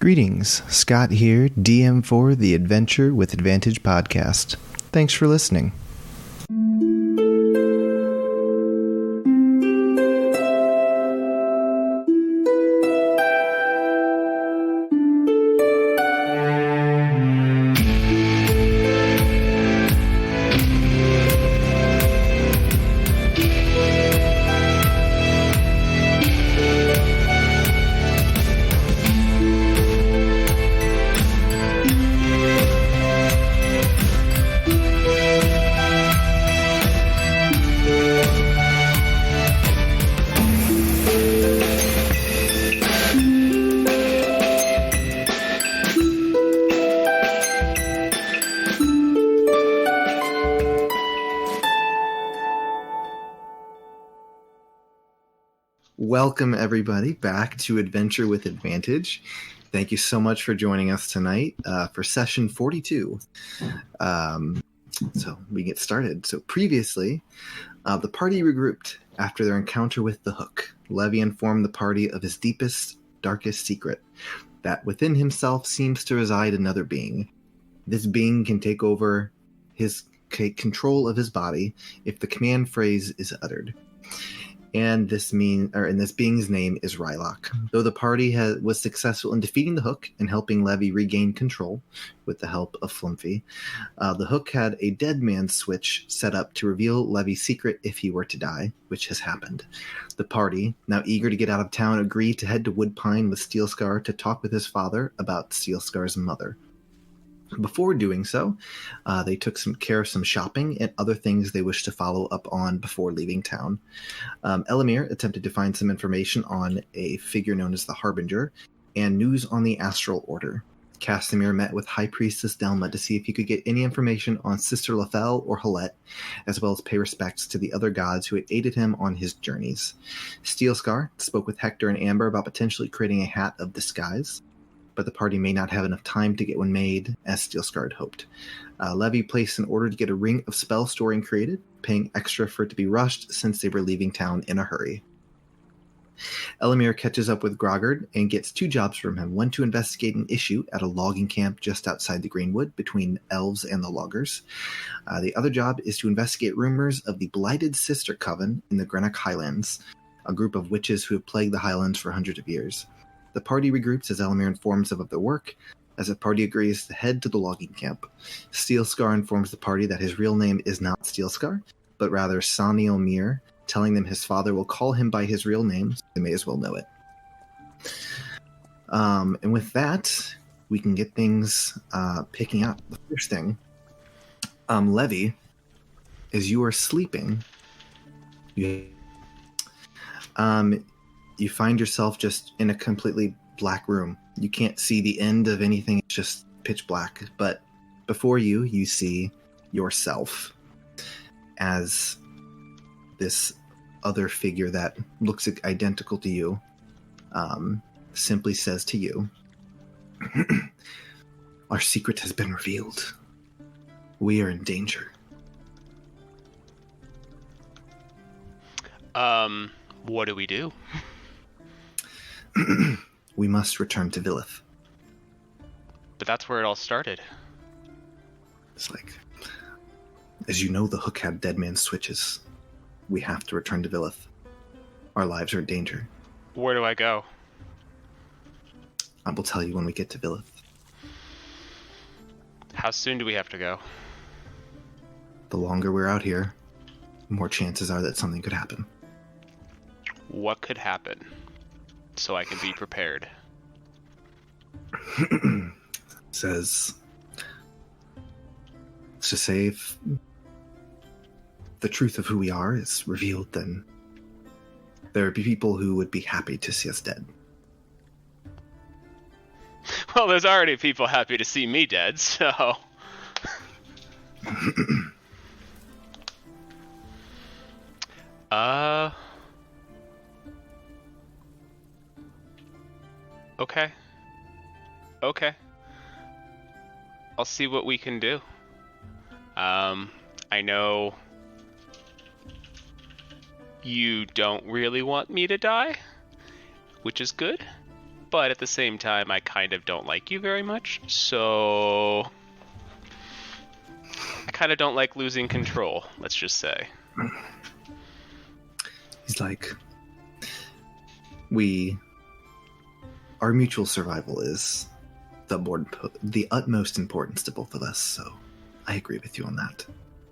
Greetings, Scott here, DM for the Adventure with Advantage podcast. Thanks for listening. Welcome, everybody, back to Adventure with Advantage. Thank you so much for joining us tonight for session 42. So we get started. So previously, the party regrouped after their encounter with the Hook. Levy informed the party of his deepest, darkest secret, that within himself seems to reside another being. This being can take over his control of his body if the command phrase is uttered. And this being's name is Rylock. Though the party was successful in defeating the Hook and helping Levy regain control with the help of Flumpy, the Hook had a dead man switch set up to reveal Levy's secret if he were to die, which has happened. The party, now eager to get out of town, agreed to head to Woodpine with Steelscar to talk with his father about Steelscar's mother. Before doing so, they took some care of some shopping and other things they wished to follow up on before leaving town. Elamir attempted to find some information on a figure known as the Harbinger and news on the Astral Order. Castamir met with High Priestess Delma to see if he could get any information on Sister Lafelle or Halette, as well as pay respects to the other gods who had aided him on his journeys. Steelscar spoke with Hector and Amber about potentially creating a hat of disguise, but the party may not have enough time to get one made, as Steelscar had hoped. Levy placed an order to get a ring of spell storing created, paying extra for it to be rushed since they were leaving town in a hurry. Elamir catches up with Groggard and gets two jobs from him, one to investigate an issue at a logging camp just outside the Greenwood between elves and the loggers. The other job is to investigate rumors of the Blighted Sister Coven in the Greenock Highlands, a group of witches who have plagued the Highlands for hundreds of years. The party regroups as Elamir informs them of their work, as the party agrees to head to the logging camp. Steelscar informs the party that his real name is not Steelscar, but rather Saniel Mir, telling them his father will call him by his real name, so they may as well know it. And with that, we can get things picking up. The first thing, Levy, as you are sleeping, you find yourself just in a completely black room. You can't see the end of anything. It's just pitch black. But before you, you see yourself as this other figure that looks identical to you, simply says to you, "Our secret has been revealed. We are in danger." What do we do? We must return to Villith. But that's where it all started. It's like, as you know, the Hook had dead man switches. We have to return to Villith. Our lives are in danger. Where do I go? I will tell you when we get to Villith. How soon do we have to go? The longer we're out here, the more chances are that something could happen. What could happen? So I can be prepared. Says, let's just say if the truth of who we are is revealed, then there would be people who would be happy to see us dead. Well, there's already people happy to see me dead, so... Okay. I'll see what we can do. I know you don't really want me to die, which is good. But at the same time, I kind of don't like you very much, so I kind of don't like losing control, let's just say. He's like, our mutual survival is the utmost importance to both of us, so I agree with you on that.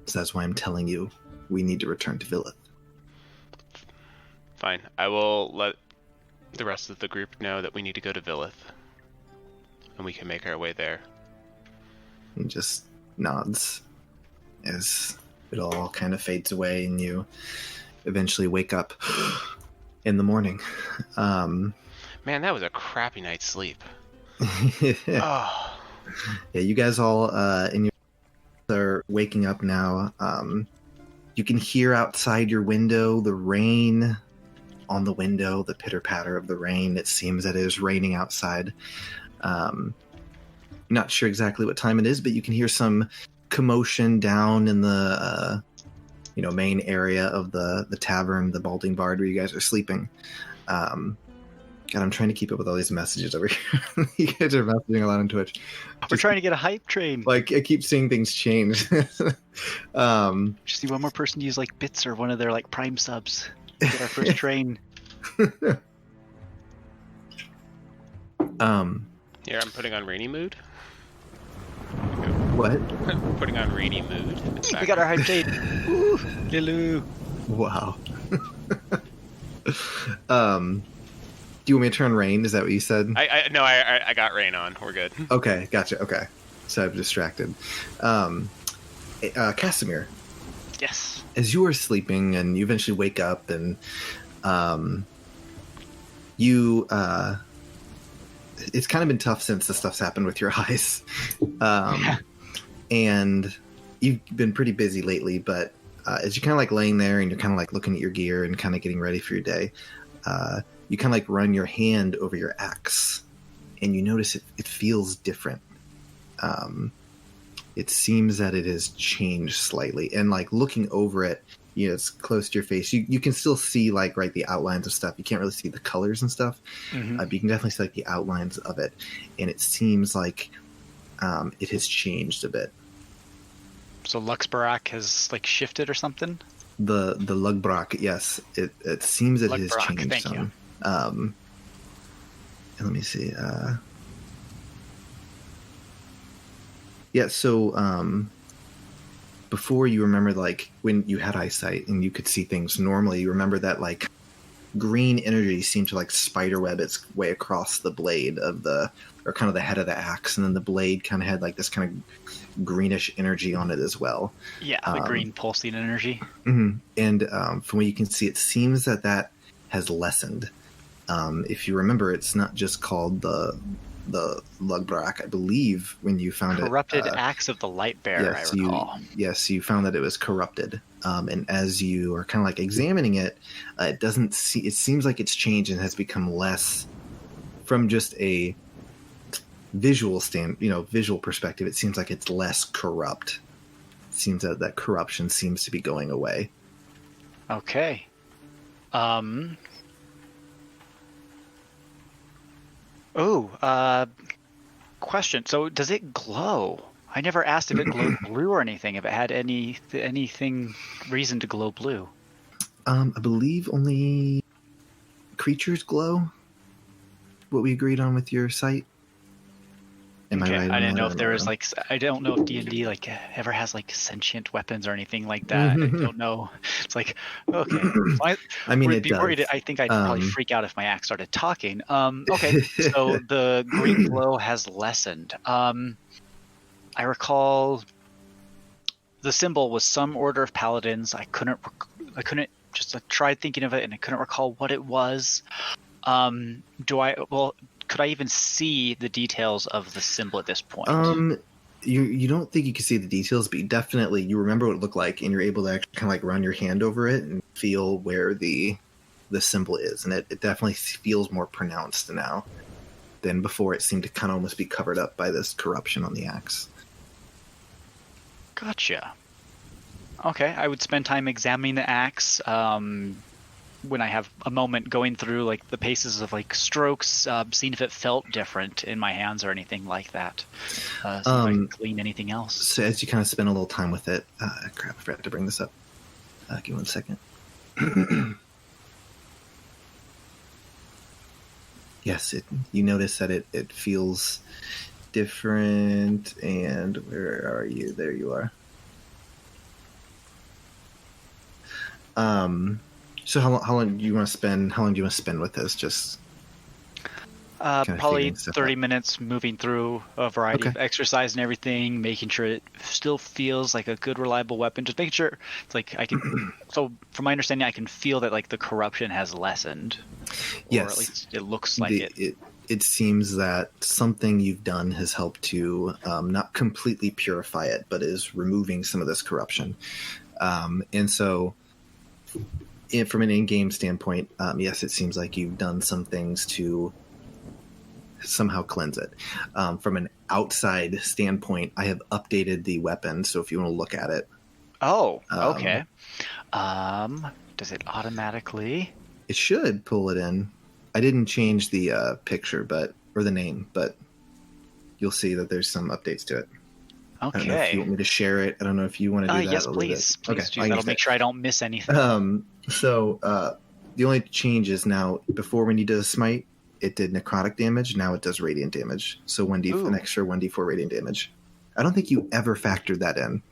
So that's why I'm telling you we need to return to Villith. Fine. I will let the rest of the group know that we need to go to Villith. And we can make our way there. He just nods as it all kind of fades away and you eventually wake up in the morning. Man, that was a crappy night's sleep. Yeah, you guys all in your are waking up now. You can hear outside your window the rain on the window, the pitter-patter of the rain. It seems that it is raining outside. Not sure exactly what time it is, but you can hear some commotion down in the main area of the tavern, the Balding Bard, where you guys are sleeping. God, I'm trying to keep up with all these messages over here. You guys are messaging a lot on Twitch. We're trying to get a hype train. Like, I keep seeing things change. Just need one more person to use like bits or one of their like Prime subs. Get our first train. Here, I'm putting on rainy mood. What? Putting on rainy mood. We got our hype train. Woo! Lulu. Wow. Do you want me to turn rain? Is that what you said? No, I got rain on. We're good. Okay, gotcha. Okay. So I'm distracted. Casimir. Yes. As you are sleeping and you eventually wake up and you it's kind of been tough since the stuff's happened with your eyes. And you've been pretty busy lately, but as you're kind of like laying there and you're kind of like looking at your gear and kind of getting ready for your day, you kind of like run your hand over your axe and you notice it feels different. It seems that it has changed slightly, and like looking over it, it's close to your face. You can still see like the outlines of stuff. You can't really see the colors and stuff, but you can definitely see like the outlines of it, and it seems like it has changed a bit. So Luxbarak has like shifted or something? The Lugbrak, yes. It seems it has changed thank some. you. And let me see. Yeah, so before you remember, like when you had eyesight and you could see things normally, you remember that like green energy seemed to like spiderweb its way across the blade of the head of the axe, and then the blade kind of had like this kind of greenish energy on it as well. Yeah, the green pulsing energy. Mm-hmm. And from what you can see, it seems that has lessened. If you remember, it's not just called the Lugbrak. I believe when you found corrupted axe of the light bearer. Yes, I recall. you found that it was corrupted. And as you are kind of like examining it, it seems like it's changed and has become less from just a visual visual perspective. It seems like it's less corrupt. It seems that corruption seems to be going away. Okay. Question. So does it glow? I never asked if it glowed blue or anything, if it had anything reason to glow blue. I believe only creatures glow. What we agreed on with your site. Am I right? I didn't know if there was I don't know if D&D like ever has like sentient weapons or anything like that. I don't know. It's like, okay. I mean, would be worried. I think I'd probably freak out if my axe started talking. Okay, so the green glow has lessened. I recall the symbol was some order of paladins. I couldn't just tried thinking of it and I couldn't recall what it was. Could I even see the details of the symbol at this point? You don't think you can see the details, but you remember what it looked like, and you're able to actually kind of like run your hand over it and feel where the symbol is, and it definitely feels more pronounced now than before. It seemed to kind of almost be covered up by this corruption on the axe. Gotcha. Okay, I would spend time examining the axe, when I have a moment, going through like the paces of like strokes, seeing if it felt different in my hands or anything like that. See if I can glean anything else. So as you kind of spend a little time with it, crap, I forgot to bring this up. Give me 1 second. Yes, you notice that it feels different. And where are you? There you are. So how long do you want to spend? How long do you want to spend with this? Just probably 30 minutes moving through a variety of Okay. exercise and everything, making sure it still feels like a good, reliable weapon. Just making sure it's like I can. So from my understanding, I can feel that like the corruption has lessened. Yes. Or at least it looks like it. It seems that something you've done has helped to not completely purify it, but is removing some of this corruption. And so, from an in-game standpoint, yes, it seems like you've done some things to somehow cleanse it. From an outside standpoint, I have updated the weapon, so if you want to look at it. Oh, okay. Does it automatically? It should pull it in. I didn't change the picture, or the name, but you'll see that there's some updates to it. Okay. I don't know if you want me to share it. I don't know if you want to do that. Yes, please. Please do. That'll make sure I don't miss anything. So the only change is now, before when you did a smite, it did necrotic damage. Now it does radiant damage. So an extra 1d4 radiant damage. I don't think you ever factored that in.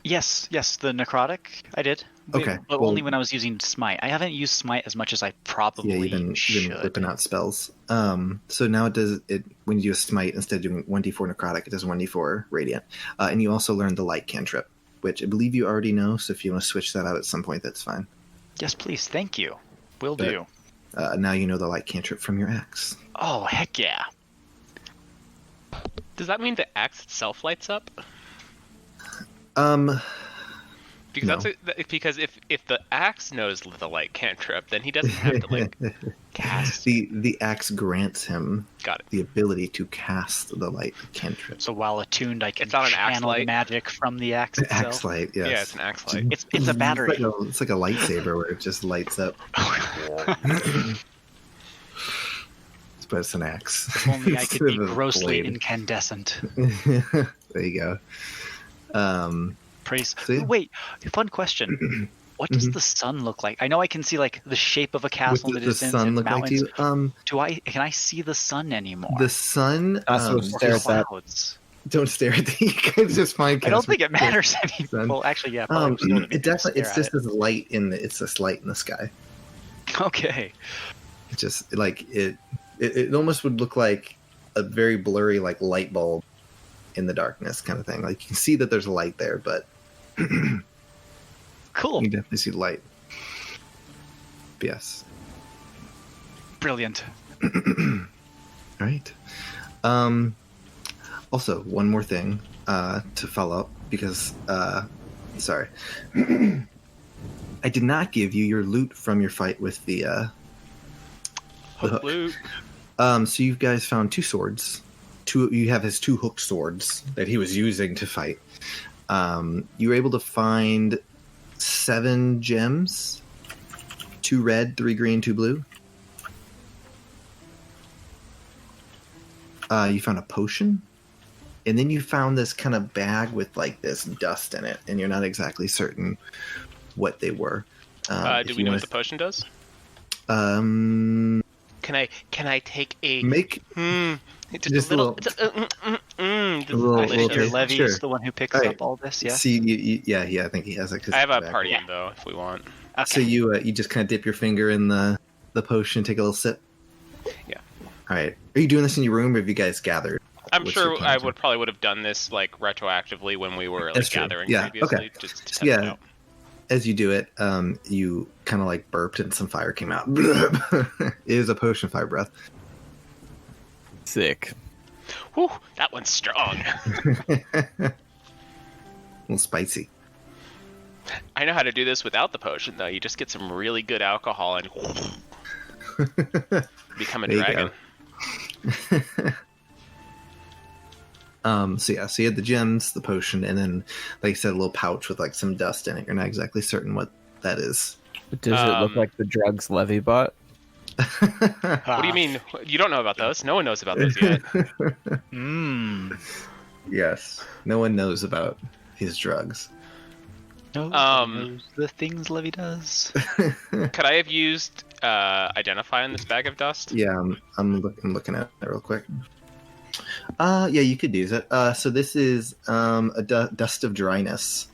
Yes, the necrotic, I did. Okay. But only when I was using smite. I haven't used smite as much as I probably should. You've been whipping out spells. So now it does it when you do a smite, instead of doing 1d4 necrotic, it does 1d4 radiant. And you also learn the light cantrip, which I believe you already know. So if you want to switch that out at some point, that's fine. Yes, please. Thank you. Will do. Now you know the light cantrip from your axe. Oh, heck yeah. Does that mean the axe itself lights up? Because because if the axe knows the light cantrip, then he doesn't have to like cast. The axe grants him Got it. the ability to cast the light cantrip. So while attuned, I can It's not an axe channel light. Magic from the axe itself. Axe light, yes. Yeah, it's an axe light. It's a battery. It's like a lightsaber where it just lights up. But it's an axe. If only I could be Instead of a grossly blade. incandescent. There you go. Praise. So yeah. Wait, fun question. What does the sun look like? I know I can see like the shape of a castle in the Does the distance sun and look like to mountains. you? Can I see the sun anymore? The sun. Or stare at that. clouds? Don't stare at the. You guys just find. I don't think it matters anymore. Sun. Well, actually, yeah. Probably still would be It definitely. stare It's at just it. this light in the. It's this light in the sky. Okay. It just like it. It almost would look like a very blurry like light bulb in the darkness kind of thing. Like you can see that there's a light there, but Cool. you definitely see light. But yes. Brilliant. All right. Also, one more thing to follow up because sorry, I did not give you your loot from your fight with the hook. Loot. So you guys found 2 swords. You have his 2 hooked swords that he was using to fight. You were able to find 7 gems, 2 red, 3 green, 2 blue. You found a potion, and then you found this kind of bag with like this dust in it, and you're not exactly certain what they were. Do we know what the potion does? Can I take a just a little Your taste? Levy Sure. is the one who picks All up right. all this, yeah? See, yeah, I think he has it. 'Cause I have a it's back. party info if we want. Okay. So you just kind of dip your finger in the potion, take a little sip. Yeah. All right. Are you doing this in your room, or have you guys gathered? I'm What's sure your plan? I probably would have done this like retroactively when we were like That's true. gathering Yeah, previously. okay. Just to test Yeah. it out. As you do it, you kind of like burped and some fire came out. It is a potion of fire breath. Sick. Whew, that one's strong. A little spicy. I know how to do this without the potion though. You just get some really good alcohol and become a There you dragon. So you had the gems, the potion, and then, like I said, a little pouch with like some dust in it. You're not exactly certain what that is. Does it look like the drugs Levy bought? What do you mean? You don't know about those? No one knows about those yet. Yes. No one knows about his drugs. No one knows the things Levy does. Could I have used Identify on this bag of dust? Yeah, I'm looking at it real quick. Yeah, you could use it. So this is a dust of dryness.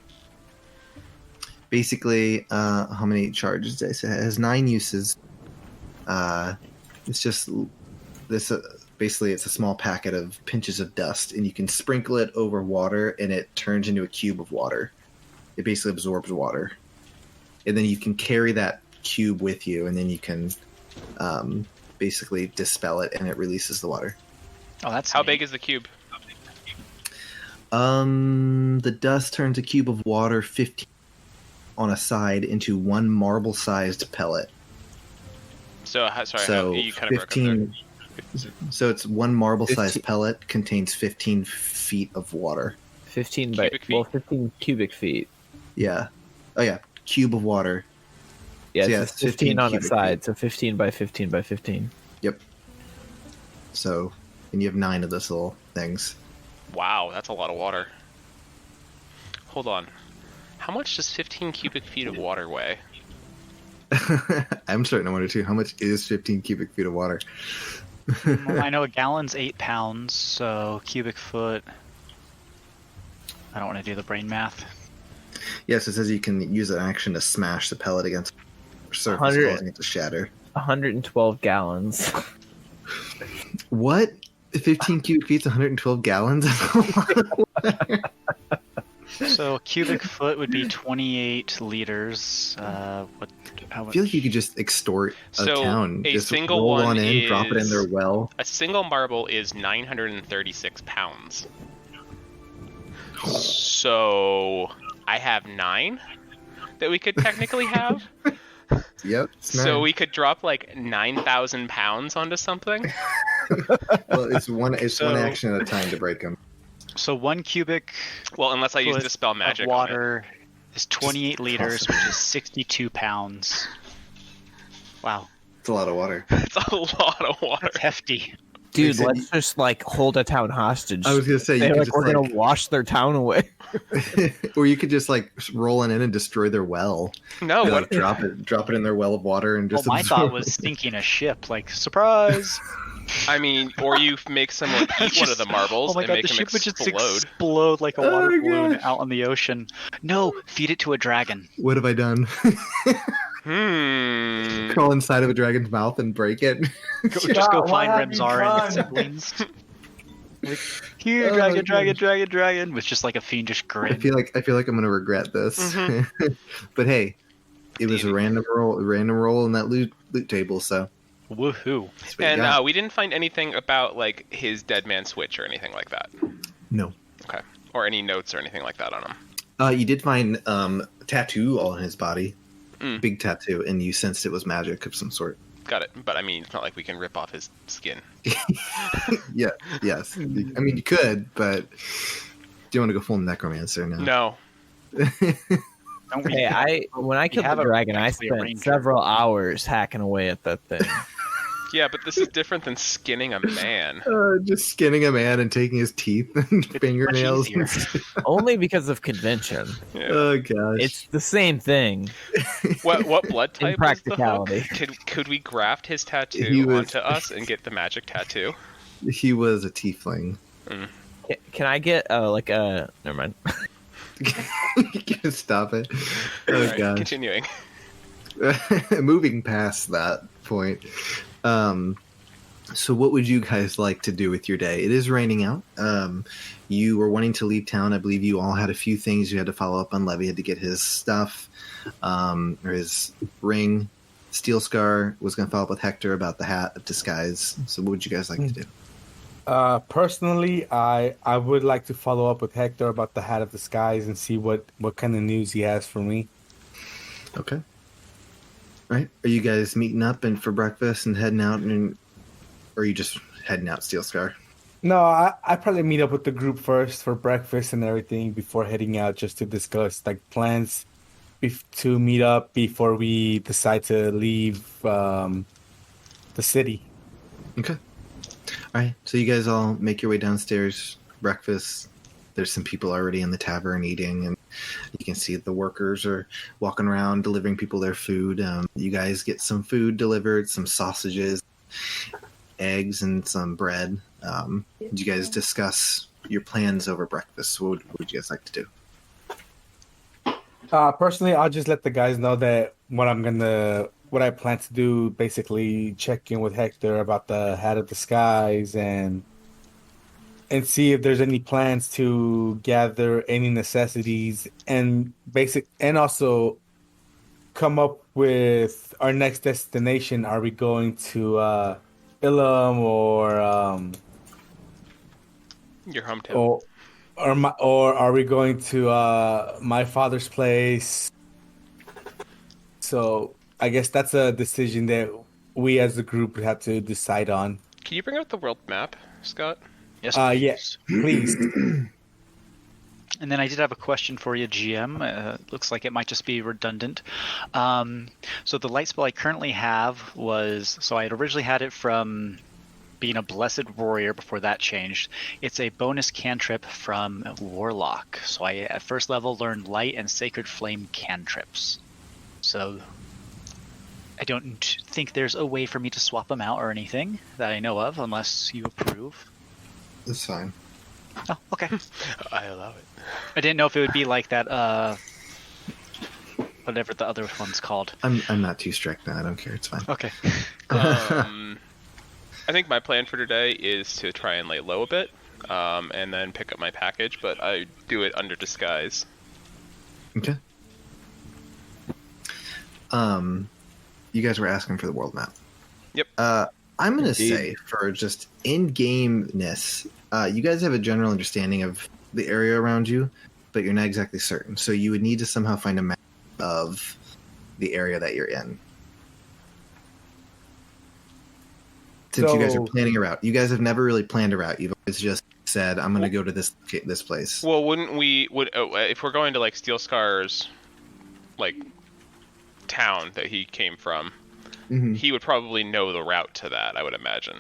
Basically, how many charges did I say? It has 9 uses. It's just this. Basically, it's a small packet of pinches of dust, and you can sprinkle it over water, and it turns into a cube of water. It basically absorbs water, and then you can carry that cube with you, and then you can basically dispel it, and it releases the water. Oh, that's How neat. big is the cube? The dust turns a cube of water 15 on a side into one marble-sized pellet. So, sorry, you kind of broke up 15. So it's one marble-sized 15. pellet contains 15 feet of water. 15 cubic feet. Yeah. Oh yeah, cube of water. Yeah, So, it's 15 on the cubic side, feet. so 15 by 15 by 15. Yep. So, and you have 9 of those little things. Wow, that's a lot of water. Hold on. How much does 15 cubic feet of water weigh? I'm starting to wonder too, how much is 15 cubic feet of water? Well, I know a gallon's 8 pounds, so cubic foot. I don't want to do the brain math. Yes, it says you can use an action to smash the pellet against the surface, 100. causing it to shatter. 112 gallons. What? 15 cubic feet's 112 gallons? That's a lot of water. So a cubic foot would be 28 liters. How I much? feel like you could just extort a So, town. a Just single roll one on in, drop it in is- their well. A single marble is 936 pounds. So, I have 9 that we could technically have. Yep. So we could drop like 9,000 pounds onto something. Well, it's one So- action at a time to break them. So 1 cubic Well, unless I use foot Dispel of Magic on it. water is 28 liters, which is 62 pounds. Wow, It's a lot of water. It's a lot of water. that's hefty. Dude, said let's just like hold a town hostage. I was gonna say you They're could like, just we're gonna wash their town away. or you could just like roll on in and destroy their well. No, Like, what? drop it in their well of water and Well, just. my absorb thought was sinking a ship. Like, surprise! I mean, or you make someone eat one of the marbles Oh my and god, make the them shit would just explode. explode like a Oh water my balloon gosh. out on the ocean. No, feed it to a dragon. What have I done? Crawl inside of a dragon's mouth and break it. Just go find Remzar and his siblings. Like, here, Oh dragon, my dragon, gosh. dragon, dragon, with just like a fiendish I grin. feel like I'm gonna regret this. Mm-hmm. But hey, it was a random roll in that loot table, so Woohoo! that's what you And got. we didn't find anything about like his dead man switch or anything like that. No. Okay. Or any notes or anything like that on him. You did find a tattoo all on his body. Mm. Big tattoo, and you sensed it was magic of some sort. Got it. But I mean, it's not like we can rip off his skin. Yeah, yes. I mean, you could, but do you want to go full necromancer now? No. Don't we Hey, when I killed have the a dragon, I actually a spent ranger. several hours hacking away at that thing. Yeah, but this is different than skinning a man. Just skinning a man and taking his teeth and fingernails. easier. Only because of convention. Yeah. Oh gosh. It's the same thing. What blood type was the practicality. hook? Could we graft his He tattoo was- onto us and get the magic tattoo? He was a tiefling. Can I get never mind. Stop it. Oh Alright, gosh. continuing. Moving past that point. So what would you guys like to do with your day? It is raining out. You were wanting to leave town. I believe you all had a few things you had to follow up on. Levy had to get his stuff, or his ring. Steel Scar was going to follow up with Hector about the hat of disguise. So what would you guys like to do? Personally, I would like to follow up with Hector about the Hat of Disguise and see what kind of news he has for me. Okay. All right. Are you guys meeting up and for breakfast and heading out, or are you just heading out, Steel Scar? No, I probably meet up with the group first for breakfast and everything before heading out, just to discuss like plans to meet up before we decide to leave the city. Okay. All right. So you guys all make your way downstairs. Breakfast. There's some people already in the tavern eating, and you can see the workers are walking around delivering people their food. You guys get some food delivered, some sausages, eggs, and some bread. You guys discuss your plans over breakfast. What would you guys like to do? Personally, I'll just let the guys know that what I plan to do, basically check in with Hector about the Hat of the Skies and see if there's any plans to gather any necessities and also come up with our next destination. Are we going to Ilum or your hometown? Or are we going to my father's place? So I guess that's a decision that we as a group would have to decide on. Can you bring up the world map, Scott? Yes, please. Yes, please. And then I did have a question for you, GM. Looks like it might just be redundant. So the light spell I currently have I had originally had it from being a blessed warrior before that changed. It's a bonus cantrip from Warlock. So I at first level learned light and sacred flame cantrips. So I don't think there's a way for me to swap them out or anything that I know of, unless you approve. That's fine. Oh, okay. I allow it. I didn't know if it would be like that, whatever the other one's called. I'm not too strict now. I don't care. It's fine. Okay. I think my plan for today is to try and lay low a bit, and then pick up my package, but I do it under disguise. Okay. You guys were asking for the world map. Yep. I'm going to say, for just in-game-ness, you guys have a general understanding of the area around you, but you're not exactly certain. So you would need to somehow find a map of the area that you're in. Since you guys are planning a route. You guys have never really planned a route. You've always just said, I'm going to go to this place. Well, if we're going to, like, Steel Scar's, like, town that he came from, Mm-hmm. he would probably know the route to that, I would imagine.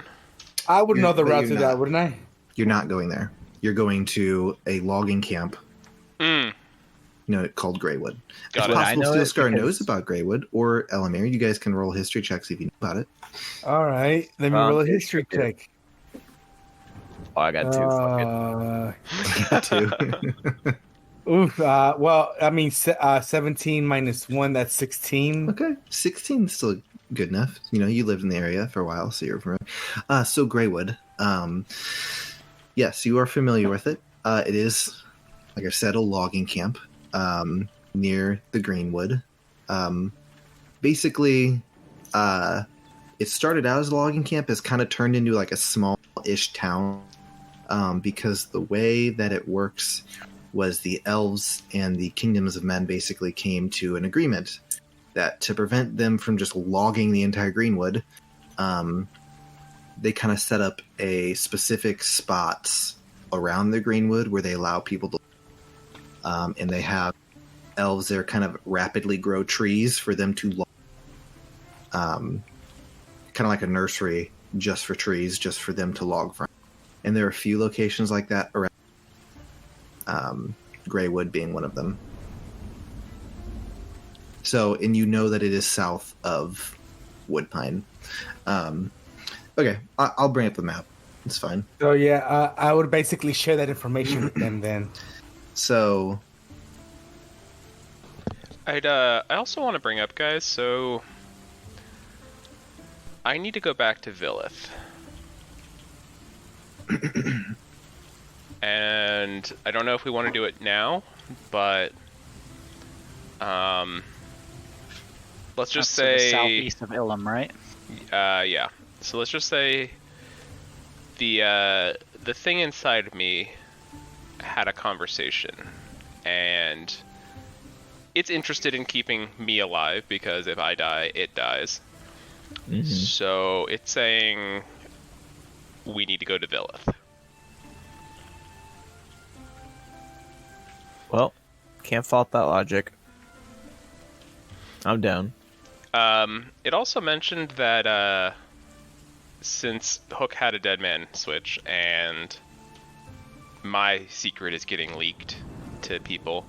I would know the route to that, wouldn't I? You're not going there. You're going to a logging camp. Called Greywood. Got it's it. possible Steel Scar knows about Greywood, or Elamir. You guys can roll history checks if you know about it. All right, let me roll a history check. Oh, I got two. Two. Oof. Well, I mean, 17 minus 1, that's 16. Okay, 16 is still good enough. You lived in the area for a while, so you're familiar. So Greywood. Yes, you are familiar with it. It is, like I said, a logging camp near the Greenwood. Basically, it started out as a logging camp, has kind of turned into like a small-ish town because the way that it works was the elves and the kingdoms of men basically came to an agreement that to prevent them from just logging the entire Greenwood, they kind of set up a specific spots around the Greenwood where they allow people to and they have elves there kind of rapidly grow trees for them to log. Kind of like a nursery just for trees, just for them to log from. And there are a few locations like that around, Greywood being one of them. So, and you know that it is south of Woodpine. Okay, I'll bring up the map. It's fine. So yeah, I would basically share that information with them then. So, I also want to bring up, guys, so I need to go back to Villith. And I don't know if we want to do it now, but let's just say the southeast of Ilum, right? Yeah. So let's just say the thing inside of me had a conversation, and it's interested in keeping me alive because if I die, it dies. Mm-hmm. So it's saying we need to go to Villith. Well, can't fault that logic. I'm down. It also mentioned that since Hook had a dead man switch and my secret is getting leaked to people,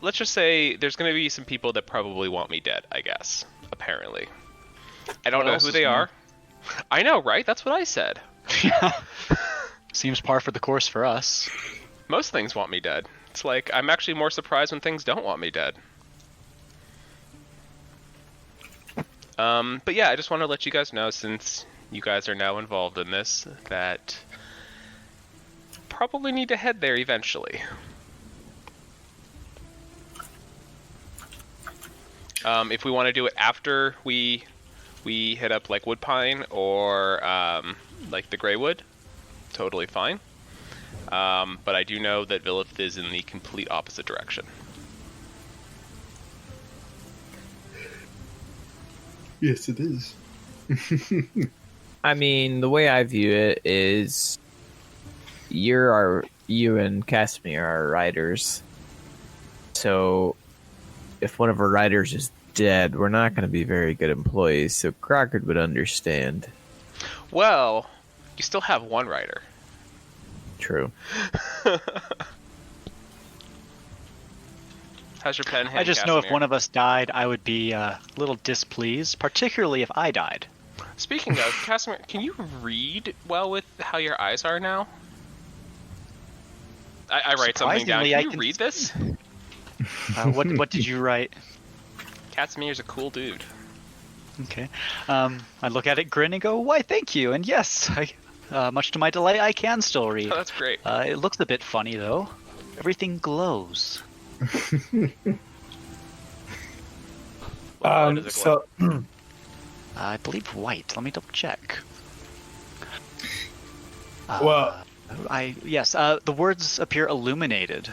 let's just say there's going to be some people that probably want me dead, I guess, apparently. I don't know who they are. I know, right? That's what I said. Seems par for the course for us. Most things want me dead. It's like, I'm actually more surprised when things don't want me dead. But yeah, I just want to let you guys know, since you guys are now involved in this, that probably need to head there eventually. If we want to do it after we hit up like Woodpine or like the Greywood, totally fine. But I do know that Villith is in the complete opposite direction. Yes, it is. I mean, the way I view it is, you and Casimir are riders. So, if one of our riders is dead, we're not going to be very good employees. So Crockett would understand. Well, you still have one rider. True. How's your pen? I just know if one of us died, I would be a little displeased, particularly if I died. Speaking of, Casimir, can you read well with how your eyes are now? I write something down. Can you read this? What did you write? Casimir's a cool dude. Okay. I look at it, grin, and go, "Why, thank you." And yes, much to my delight, I can still read. Oh, that's great. It looks a bit funny, though. Everything glows. So, I believe white. Let me double check. well, the words appear illuminated.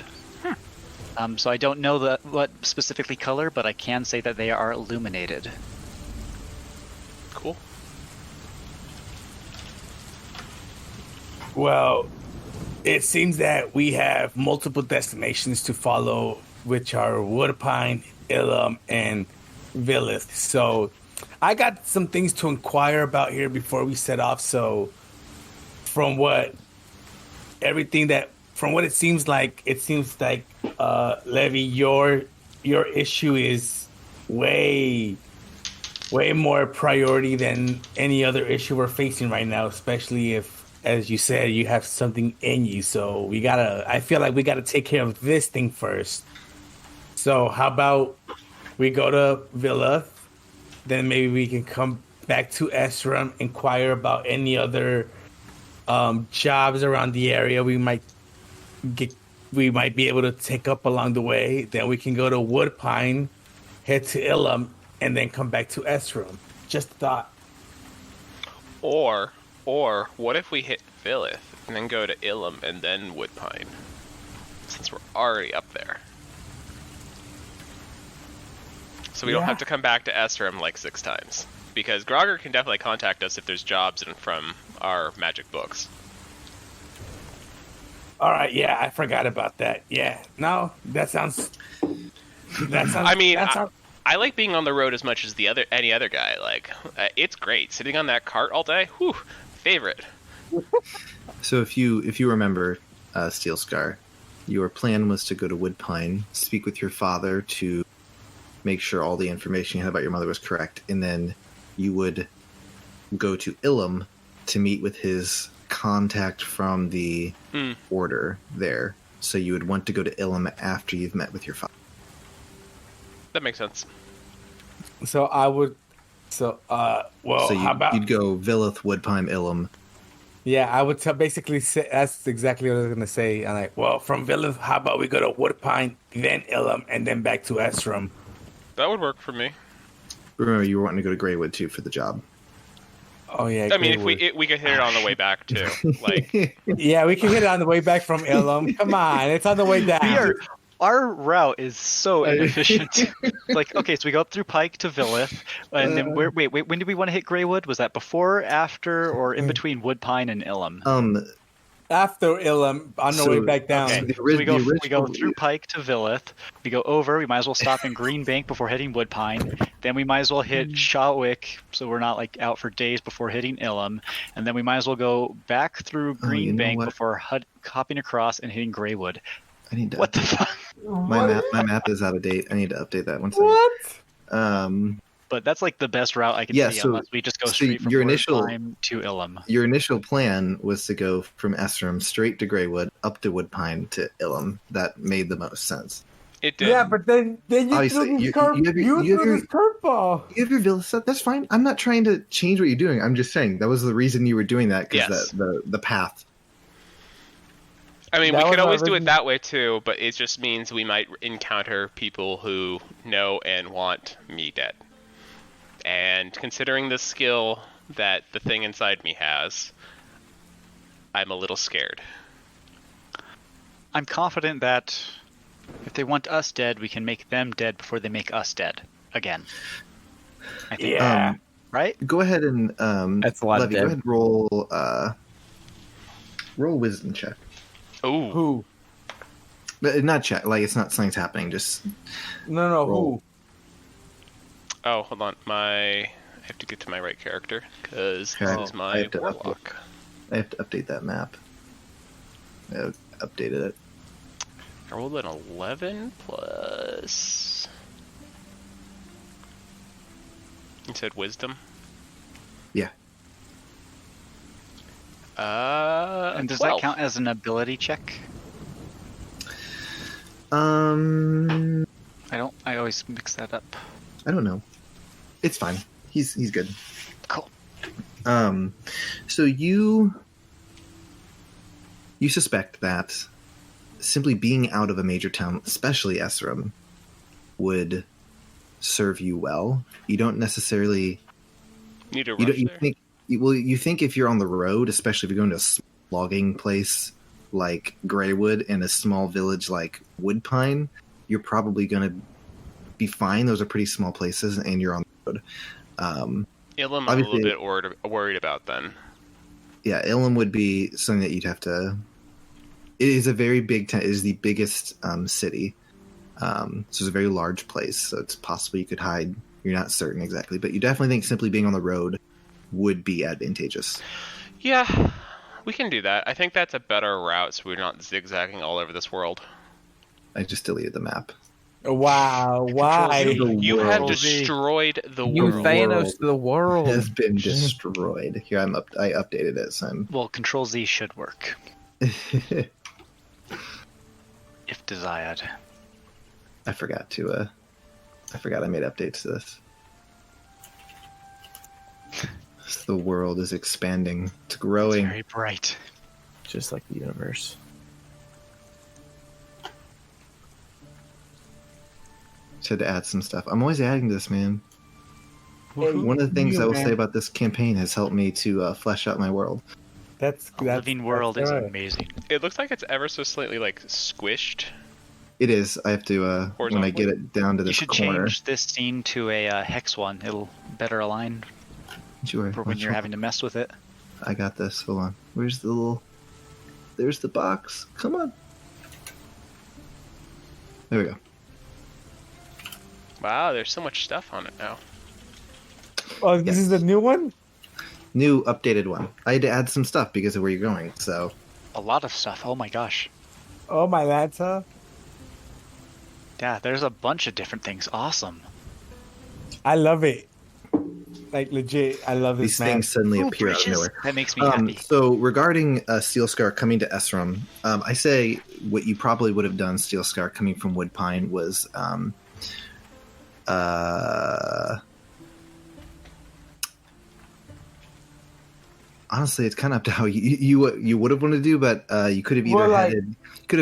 So I don't know what specifically color, but I can say that they are illuminated. Cool. well, it seems that we have multiple destinations to follow, which are Woodpine, Ilum, and Villith. So I got some things to inquire about here before we set off. So from what it seems like, Levy, your issue is way more priority than any other issue we're facing right now, especially if, as you said, you have something in you. So I feel like we gotta take care of this thing first. So how about we go to Villa, then maybe we can come back to Esram, inquire about any other jobs around the area we might be able to take up along the way. Then we can go to Woodpine, head to Ilum, and then come back to Esram. Just a thought. Or what if we hit Villith and then go to Ilum and then Woodpine, since we're already up there? So we don't have to come back to Esram like 6 times. Because Grogger can definitely contact us if there's jobs from our magic books. All right, yeah, I forgot about that. Yeah, no, that sounds. I mean, I like being on the road as much as any other guy. Like, it's great sitting on that cart all day. Whew, favorite. So if you remember, Steel Scar, your plan was to go to Woodpine, speak with your father to make sure all the information you had about your mother was correct, and then you would go to Ilum to meet with his contact from the order there. So you would want to go to Ilum after you've met with your father. That makes sense. So I would. So how about you'd go Villith, Woodpine, Ilum. Yeah, I would basically say that's exactly what I was going to say. I'm like, well, from Villith, how about we go to Woodpine, then Ilum, and then back to Esram? That would work for me. Remember, you were wanting to go to Greywood too for the job. Oh yeah. I mean, if we could hit it on the way back too, like. Yeah, we can hit it on the way back from Ilum. Come on, it's on the way down. Our route is so inefficient. Like, okay, so we go up through Pike to Villith, and then wait, when did we want to hit Greywood? Was that before, after, or in between Woodpine and Ilum? After Ilum, on the way back down. Okay. We go through Pike to Villith. We go over. We might as well stop in Green Bank before hitting Woodpine. Then we might as well hit Shawwick, so we're not like out for days before hitting Ilum. And then we might as well go back through Green Bank before hopping across and hitting Greywood. I need to. What the fuck? My map is out of date. I need to update that one second. What? But that's like the best route I can see, unless we just go straight from Woodpine to Ilum. Your initial plan was to go from Esram straight to Greywood, up to Woodpine to Ilum. That made the most sense. It did. Yeah, but then you Obviously, threw this curveball. You have your villa set. That's fine. I'm not trying to change what you're doing. I'm just saying that was the reason you were doing that, because the path. I mean, we could always do it that way too, but it just means we might encounter people who know and want me dead. And considering the skill that the thing inside me has, I'm a little scared. I'm confident that if they want us dead, we can make them dead before they make us dead again. I think. Right? Go ahead and that's a lot Levy, of go ahead and roll wisdom check. Ooh. Who? But not check. Like, it's not something's happening. Just No. roll. Who? Oh, hold on. I have to get to my right character, because this is I my have to warlock. I have to update that map. I updated it. I rolled an 11 plus... You said wisdom? Yeah. And does 12. that count as an ability check? I always mix that up. don't know. It's fine. He's good. Cool. So you suspect that simply being out of a major town, especially Esram, would serve you well. You don't necessarily Need to rush there? you think if you're on the road, especially if you're going to a logging place like Greywood and a small village like Woodpine, you're probably going to be fine. Those are pretty small places, and you're on the road. Ilum, I'm a little bit worried about then. Yeah, Ilum would be something that you'd have to... It is a very big town. It is the biggest city. So it's a very large place, so it's possible you could hide. You're not certain exactly, but you definitely think simply being on the road would be advantageous. Yeah, we can do that. I think that's a better route, so we're not zigzagging all over this world. I just deleted the map. Wow, why? You have destroyed the You world. Thanos the world. Has been destroyed. Here, I updated it, so I'm... Well, Control Z should work, if desired. I forgot I made updates to this. The world is expanding. It's growing. It's very bright. Just like the universe. Just had to add some stuff. I'm always adding to this, man. Hey, One of the things you, I will man. say about this campaign has helped me to flesh out my world. That's Living World is right. amazing. It looks like it's ever so slightly like squished. It is. I have to when I get it down to You this should corner. change this scene to a hex one. It'll better align Sure. for when you're having to mess with it. I got this. Hold on. Where's the little? There's the box. Come on. There we go. Wow, there's so much stuff on it now. Oh, this is the new one? New updated one. I had to add some stuff because of where you're going. So A lot of stuff. Oh my gosh. Oh, my laptop. Yeah, there's a bunch of different things. Awesome. I love it. Like, legit, I love this these map. things suddenly Ooh, appear out of bridges. nowhere. That makes me happy. So regarding Steel Scar coming to Esram, I say what you probably would have done, Steel Scar coming from Woodpine, was honestly, it's kind of up to how you would have wanted to do, but you could have either Well, like-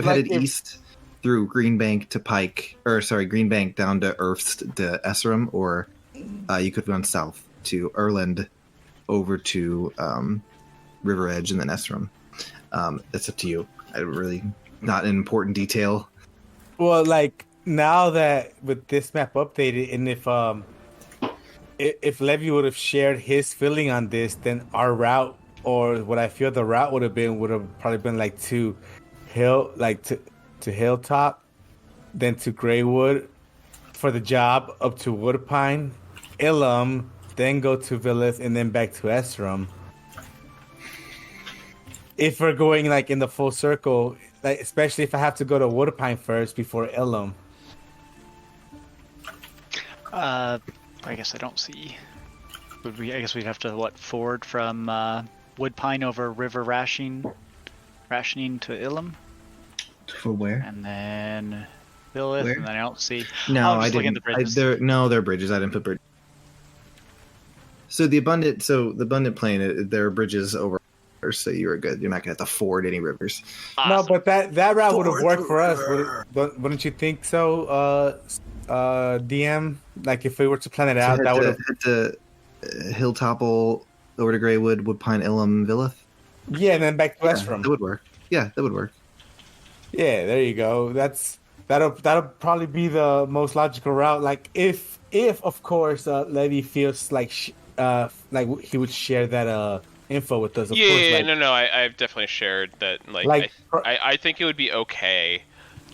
headed if- east through Greenbank to Greenbank down to Earthst to Esram, or you could have gone south to Erland over to River Edge and then Esram. That's up to you. I really not an important detail. Well, like, now that with this map updated, and if Levy would have shared his feeling on this, then our route or what I feel the route would have probably been like to Hilltop, then to Greywood for the job, up to Woodpine, Ilum, then go to Villith, and then back to Esram. If we're going like in the full circle, like especially if I have to go to Woodpine first before Ilum. I guess I don't see. I guess we'd have to forward from Woodpine over River rationing to Ilum, For where? and then Villith, Where? and then I don't see. No, I'm I just looking didn't. at the bridges. They're bridges. I didn't put bridges. So the abundant plain, there are bridges over. So you were good. You're not gonna have to ford any rivers. No, but that route would have worked for us. Wouldn't you think so, DM? Like if we were to plan it out, that would have head to Hilltopple, over to Greywood, Woodpine, Ilum, Villith. Yeah, and then back to Yeah, Esram. that would work. Yeah, that would work. Yeah, there you go. That'll probably be the most logical route. Like if of course Levy feels like he would share that info with us. Of course, like, no. I've definitely shared that. I think it would be okay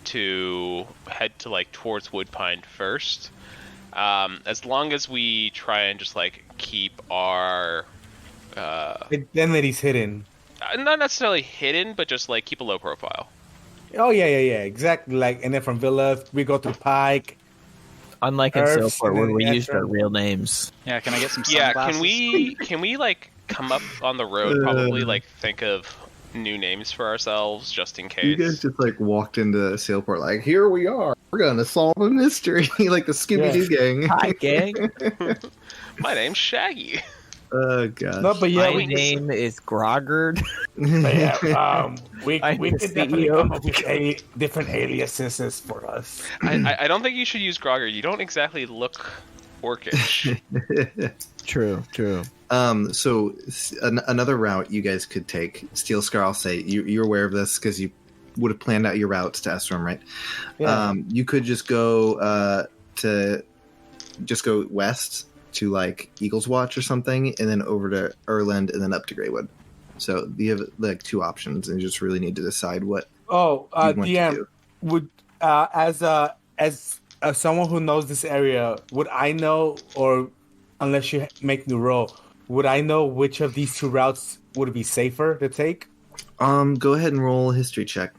to head to towards Woodpine first, as long as we try and just keep our identity's hidden. not necessarily hidden, but just keep a low profile. Oh yeah, exactly. And then from Villa we go through Pike. Unlike in Earths, Silport, where and we then used our Esram. real names. Yeah, can I get some Yeah, sunglasses? can we come up on the road? Probably think of new names for ourselves just in case. You guys just walked into Sailport here we are. We're gonna solve a mystery like the Scooby Doo gang. Hi, gang. My name's Shaggy. Oh god. No, but yeah, My name is Groggard. We I'm could the definitely CEO. come up with different aliases for us. I don't think you should use Grogger. You don't exactly look orcish. True. So another route you guys could take, Steel Scar, I'll say, you're aware of this because you would have planned out your routes to Esrom, right? Yeah. You could just go west to Eagle's Watch or something, and then over to Erland, and then up to Greywood. So you have two options, and you just really need to decide what you want to DM, do. would as someone who knows this area, would I know, or unless you make me roll, would I know which of these two routes would be safer to take? Go ahead and roll a history check.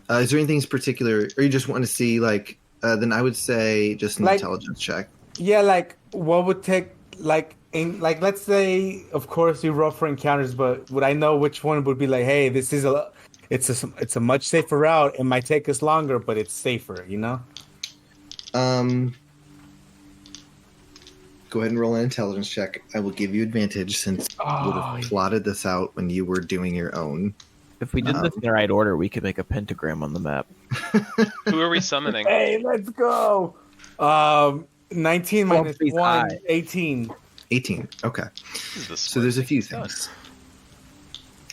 Is there anything in particular, or you just want to see then I would say just an intelligence check. Yeah, what would take let's say, of course, you roll for encounters, but would I know which one would be hey, this is it's a much safer route. It might take us longer, but it's safer, you know? Go ahead and roll an intelligence check. I will give you advantage since you would have plotted this out when you were doing your own. If we did this in the right order, we could make a pentagram on the map. Who are we summoning? Hey, let's go! 19 minus 1, 18. 18. Okay. This is the So there's a few smart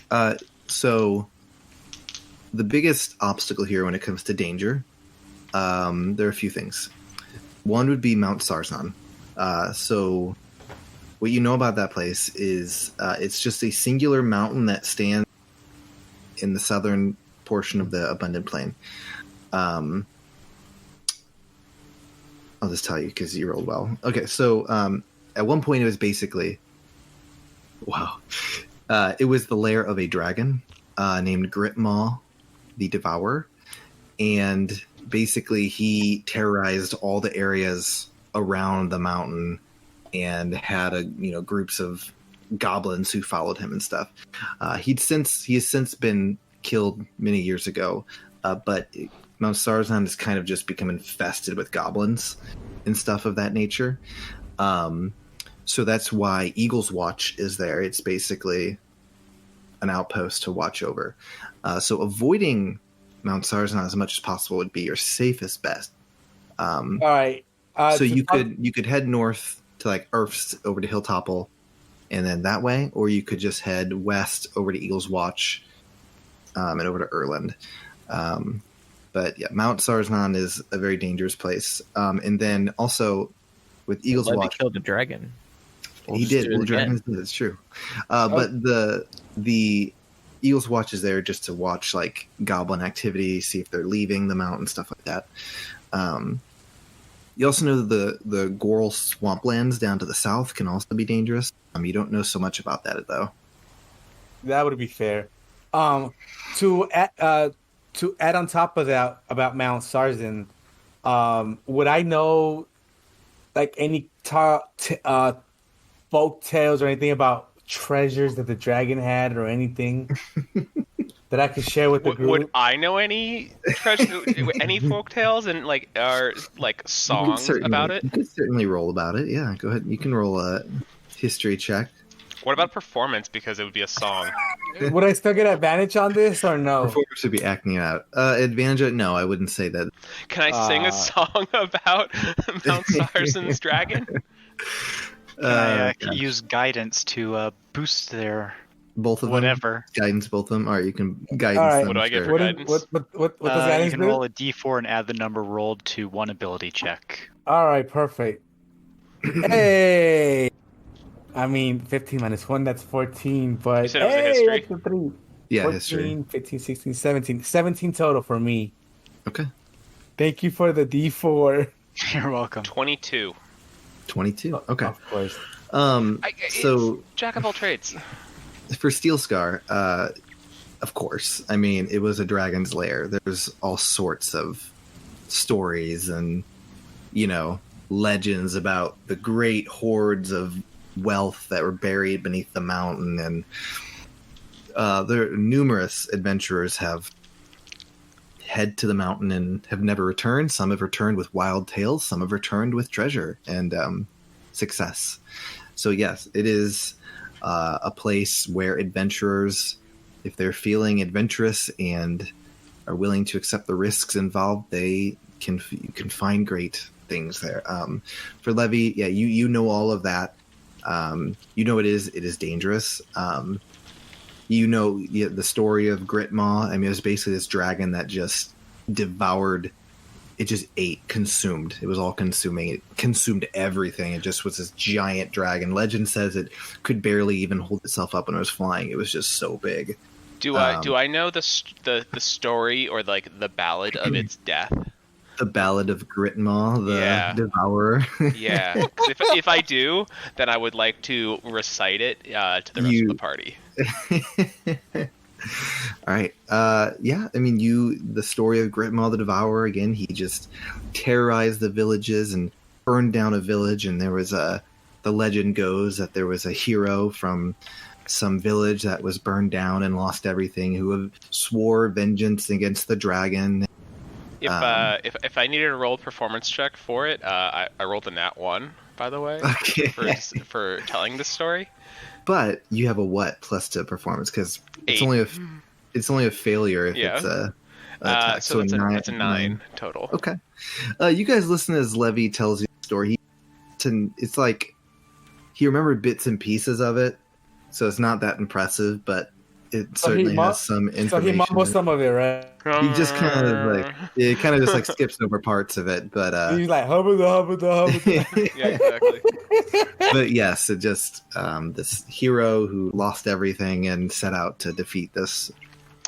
things. So the biggest obstacle here when it comes to danger, there are a few things. One would be Mount Sarzan. So what you know about that place is it's just a singular mountain that stands in the southern portion of the Abundant Plain. I'll just tell you because you rolled well. Okay, so at one point it was basically, it was the lair of a dragon named Gritmaw the Devourer, and basically he terrorized all the areas around the mountain and had groups of goblins who followed him and stuff. He has since been killed many years ago, but Mount Sarzan has kind of just become infested with goblins and stuff of that nature. So that's why Eagle's Watch is there. It's basically an outpost to watch over. So avoiding Mount Sarzan as much as possible would be your safest bet. All right. So you could head north to Earths over to Hilltopple, and then that way, or you could just head west over to Eagle's Watch, and over to Erland. But yeah, Mount Sarzan is a very dangerous place. And then also with Eagle's Levy Watch, killed a dragon. He did. Well, dragons did. It's true. But the Eagle's Watch is there just to watch like goblin activity, see if they're leaving the mountain, stuff like that. You also know that the Goral swamplands down to the south can also be dangerous. You don't know so much about that though. That would be fair. To add on top of that about Mount Sarzan, would I know like any folk tales or anything about treasures that the dragon had or anything that I could share with the group? Would I know any treasure, any folk tales and like are like songs about it? You could certainly roll about it. Yeah, go ahead. You can roll a history check. What about performance? Because it would be a song. Would I still get advantage on this or no? Performance would be acting out. Advantage? No, I wouldn't say that. Can I sing a song about Mount Sarzan's dragon? Can I use guidance to boost their both of whatever them? Guidance, both of them. All right, you can guidance. All right. Them, what do I get sure. for guidance? What does guidance you can do? roll a d4 and add the number rolled to one ability check. All right, perfect. Hey, I mean 15 minus 1, that's 14. But You said it was a history? That's a 3. Yeah, 14, history. 15, 16, 17. 17 total for me. Okay. Thank you for the D4. You're welcome. 22. 22. Okay. Of course. So Jack of all trades. for Steelscar, of course. I mean, it was a dragon's lair. There's all sorts of stories and, legends about the great hordes of wealth that were buried beneath the mountain. And there are numerous adventurers have head to the mountain and have never returned. Some have returned with wild tales. Some have returned with treasure and success. So yes, it is a place where adventurers, if they're feeling adventurous and are willing to accept the risks involved, you can find great things there. For Levy, yeah, you know all of that. It is dangerous. The story of Gritmaw. I mean, it was basically this dragon that just devoured. It just consumed. It was all consuming. It consumed everything. It just was this giant dragon. Legend says it could barely even hold itself up when it was flying. It was just so big. Do I know the story or like the ballad of its death? The Ballad of Gritmaw, the Devourer. Yeah. 'Cause if I do, then I would like to recite it to the rest of the party. All right. Yeah, I mean, the story of Gritmaw the Devourer, again, he just terrorized the villages and burned down a village, and there was the legend goes that there was a hero from some village that was burned down and lost everything who swore vengeance against the dragon. If I needed to roll a performance check for it, I rolled a nat 1, by the way, for telling this story. But you have a what plus to performance because it's only a failure if it's a attack. So it's a 9 total. Okay. You guys listen as Levy tells you the story. It's like he remembered bits and pieces of it, so it's not that impressive, but it certainly has some information. So he mumbled some of it, right? He just kind of skips over parts of it, but he's like hubba. Yeah, exactly. But yes, it just this hero who lost everything and set out to defeat this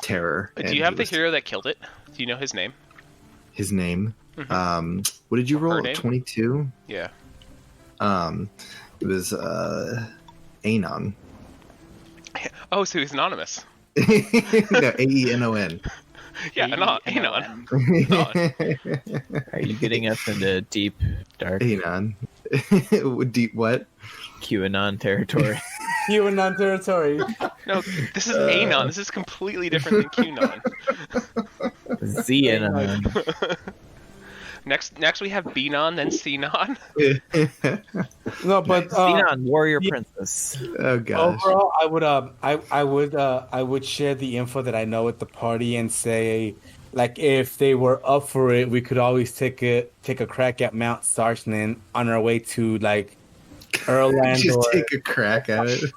terror. Do you have the hero that killed it? Do you know his name? His name? Mm-hmm. What did you roll? 22? Yeah. It was Anon. Oh, so he's anonymous. No, Aenon. Yeah, Anon. Are you getting us into deep, dark Anon. Deep what? QAnon territory? QAnon territory. No, this is Anon. This is completely different than QAnon. Xenon. Next we have Beanon, then Cnon. No, but Xenon, warrior princess. Oh gosh. Overall, I would share the info that I know at the party and say, like, if they were up for it, we could always take a crack at Mount Sarsnan on our way to like Erland. Just take a crack at it.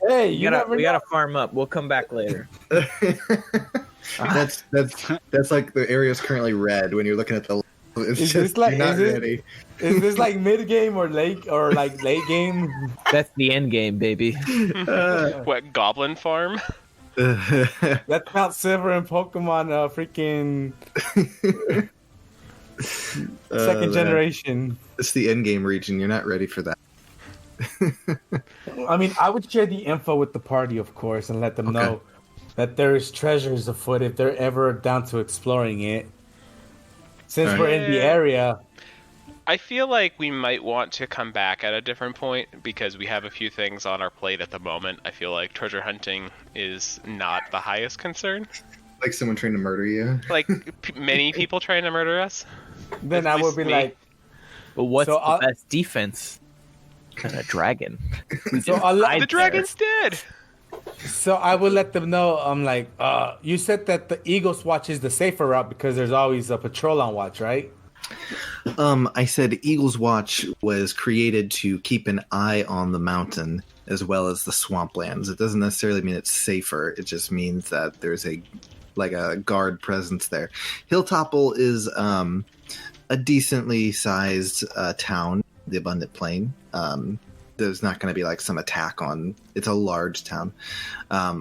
Hey, we gotta farm up. We'll come back later. That's like the area is currently red when you're looking at the. It's Is just this like- you're not is it- ready. Is this like mid game or late game? That's the end game, baby. What, Goblin Farm? That's Mount Silver and Pokemon freaking second generation. It's the end game region. You're not ready for that. I mean, I would share the info with the party, of course, and let them know that there is treasures afoot if they're ever down to exploring it. Since Right. we're in the area, I feel like we might want to come back at a different point because we have a few things on our plate at the moment. I feel like treasure hunting is not the highest concern. Like someone trying to murder you. Like many people trying to murder us. then At I would least be me. like, But what's So the I'll- best defense? A dragon. so I'll let- The dragon's dead. So I would let them know. I'm like, you said that the Eagles Watch is the safer route because there's always a patrol on watch, right? I said Eagle's Watch was created to keep an eye on the mountain as well as the swamplands. It doesn't necessarily mean it's safer. It just means that there's a guard presence there. Hilltopple is a decently sized town, the Abundant Plain. There's not going to be like some attack on. It's a large town.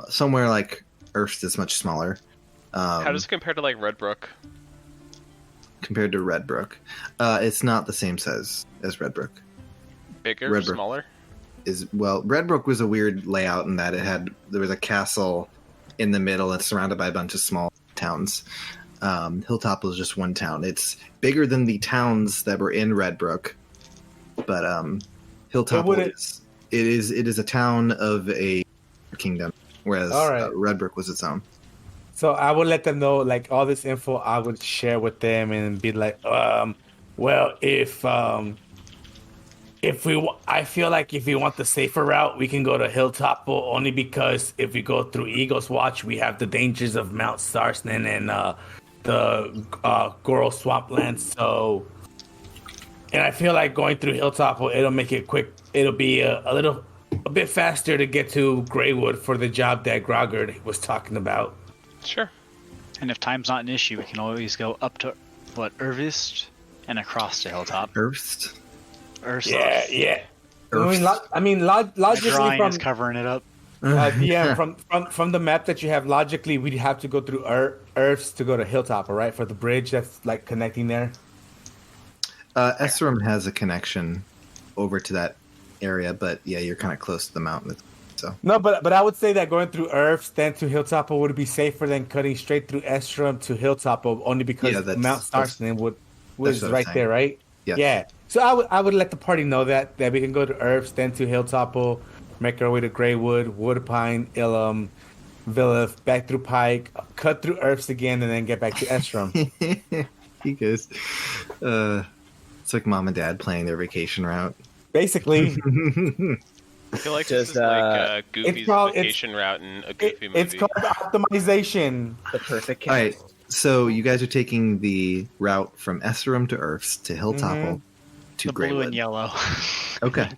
Somewhere like Earth is much smaller. How does it compare to like Redbrook? Compared to Redbrook? It's not the same size as Redbrook. Bigger, Redbrook. smaller? Redbrook was a weird layout in that there was a castle in the middle and surrounded by a bunch of small towns. Hilltop was just one town. It's bigger than the towns that were in Redbrook, but Hilltop But would it is a town of a kingdom, whereas All right. Redbrook was its own. So I would let them know, like, all this info I would share with them and be like, well, I feel like if we want the safer route, we can go to Hilltop only because if we go through Eagle's Watch, we have the dangers of Mount Starsnan and the Goro Swamplands. So, and I feel like going through Hilltop, it'll make it quick. It'll be a bit faster to get to Greywood for the job that Grogard was talking about. Sure. And if time's not an issue, we can always go up to Irvist and across to Hilltop. Erst? Irvist. Yeah. Erst. My Logically drawing from is covering it up. from the map that you have, logically we'd have to go through Earths to go to Hilltop, all right, for the bridge that's like connecting there. Esserum has a connection over to that area, but yeah, you're kind of close to the mountain. So No, but I would say that going through Earths then to Hilltop would be safer than cutting straight through Esserum to Hilltop, only because Yeah, that's- Mount Starsnan was what I'm right saying. there, right? Yes. Yeah. So I would let the party know that we can go to Earths, then to Hilltop, make our way to Greywood, Woodpine, Ilum, Villith, back through Pike, cut through Earths again, and then get back to Esserum. he goes. It's like mom and dad playing their vacation route. Basically, I feel like Just, this is like Goofy's called- vacation route in a Goofy movie. it's called optimization. The perfect All right, so you guys are taking the route from Esserum to Earths to Hilltopple to The blue and Greywood. yellow. Okay,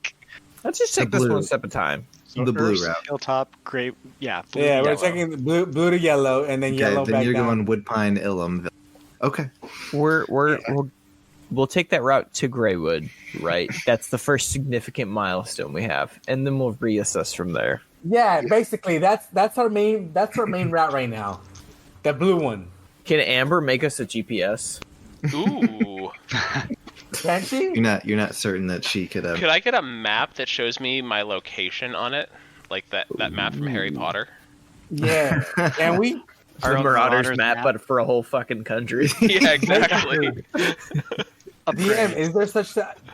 Let's just The take this blue. one step at a time. the blue Irvist, route. Hilltop, blue Yeah, and we're yellow. taking the blue to yellow, and then Okay, yellow then back you're down. going Woodpine, Ilum. Okay, We'll take that route to Greywood, right? That's the first significant milestone we have, and then we'll reassess from there. Yeah, basically that's our main route right now. The blue one. Can Amber make us a GPS? Ooh. Can she? you're not certain that she could. Could I get a map that shows me my location on it? Like that map from Harry Potter? Yeah. Can we? Our The own Marauders map, but for a whole fucking country. Yeah, exactly. DM,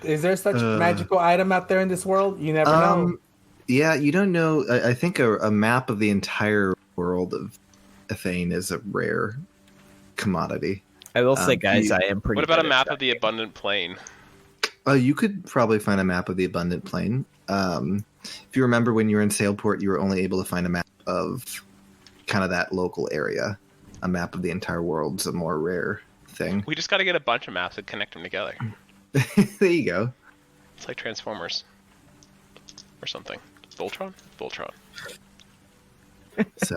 is there such magical item out there in this world? You never know. Yeah, you don't know. I think a map of the entire world of Athane is a rare commodity. I will say, guys, I am pretty. What about a good map at of the Abundant Plain? You could probably find a map of the Abundant Plain. If you remember when you were in Sailport, you were only able to find a map of kind of that local area. A map of the entire world's a more rare thing. We just got to get a bunch of maps and connect them together. There you go. It's like Transformers. Or something. Voltron? Voltron. So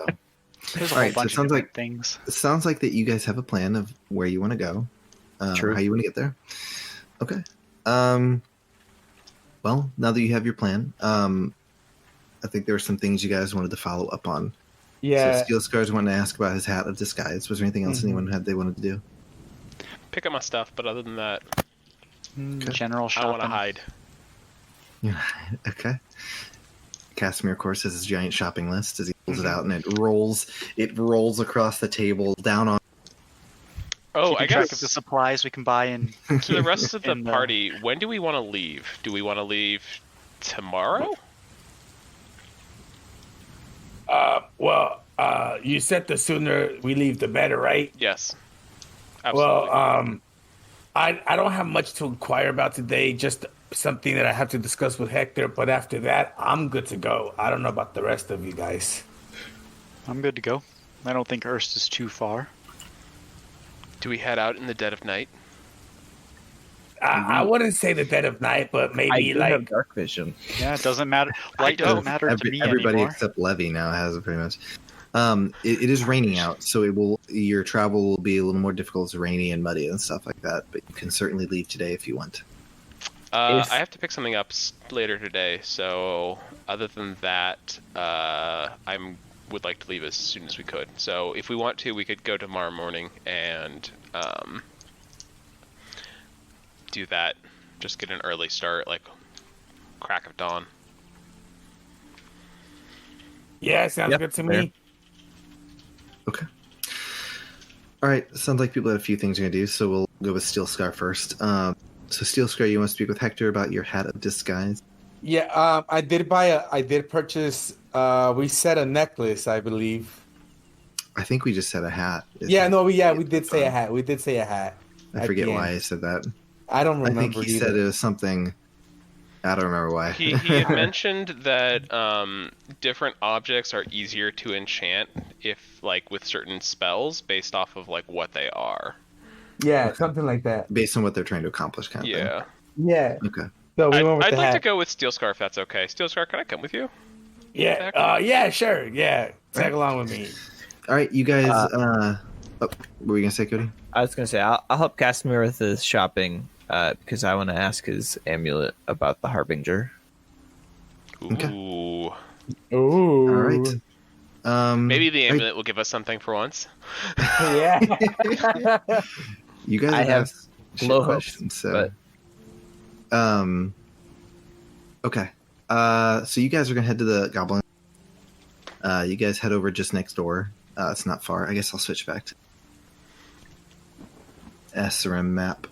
There's a All whole right, so it bunch of sounds different like- things. it sounds like that you guys have a plan of where you want to go. True. how you want to get there. Okay. Well, now that you have your plan, I think there were some things you guys wanted to follow up on. Yeah. So Steel Scars wanted to ask about his hat of disguise. Was there anything else anyone had they wanted to do? Pick up my stuff, but other than that, General I shopping. want to hide. Yeah. Okay. Casimir, of course, has his giant shopping list as he pulls it out, and it rolls across the table down on. Oh, Keeping I track of guess the supplies we can buy in. to the rest of the in the- party, when do we want to leave? Do we want to leave tomorrow? You said the sooner we leave, the better, right? Yes. Absolutely. Well, I don't have much to inquire about today. Just something that I have to discuss with Hector. But after that, I'm good to go. I don't know about the rest of you guys. I'm good to go. I don't think Erst is too far. Do we head out in the dead of night? I wouldn't say the dead of night, but I maybe do like have dark vision. Yeah, it doesn't matter. Light doesn't matter to me Everybody anymore. except Levy now has it pretty much. It is raining out, so your travel will be a little more difficult. It's rainy and muddy and stuff like that. But you can certainly leave today if you want. I have to pick something up later today, so other than that, I would like to leave as soon as we could. So if we want to, we could go tomorrow morning and do that. Just get an early start, like crack of dawn. yeah, sounds Yep, good to fair. me. Okay. All right. Sounds like people have a few things you're gonna do, so we'll go with Steel Scar first. So Steel Scar, you want to speak with Hector about your hat of disguise? Yeah, I did purchase. We said a necklace, I believe. I think we just said a hat. Yeah, no, we did say a hat. We did say a hat. I forget why I said that. I don't I remember. think he either. said it was something. I don't remember why. He had mentioned that different objects are easier to enchant if like with certain spells based off of like what they are. Yeah, something like that. Based on what they're trying to accomplish, kind of Yeah. Yeah. thing. Okay. So we went with I'd the like to hat. go with Steel Scar if that's okay. Steel Scar, can I come with you? Yeah, yeah, sure. Yeah, tag along with me. All right, you guys. What were you gonna say, Cody? I was going to say, I'll help Casimir with his shopping because I want to ask his amulet about the Harbinger. Okay. Ooh. Ooh. All right. Maybe the amulet will give us something for once. Yeah. You guys I have asked shit low hopes, questions, so. Okay. So you guys are gonna head to the Goblin. You guys head over just next door. It's not far. I guess I'll switch back to SRM map.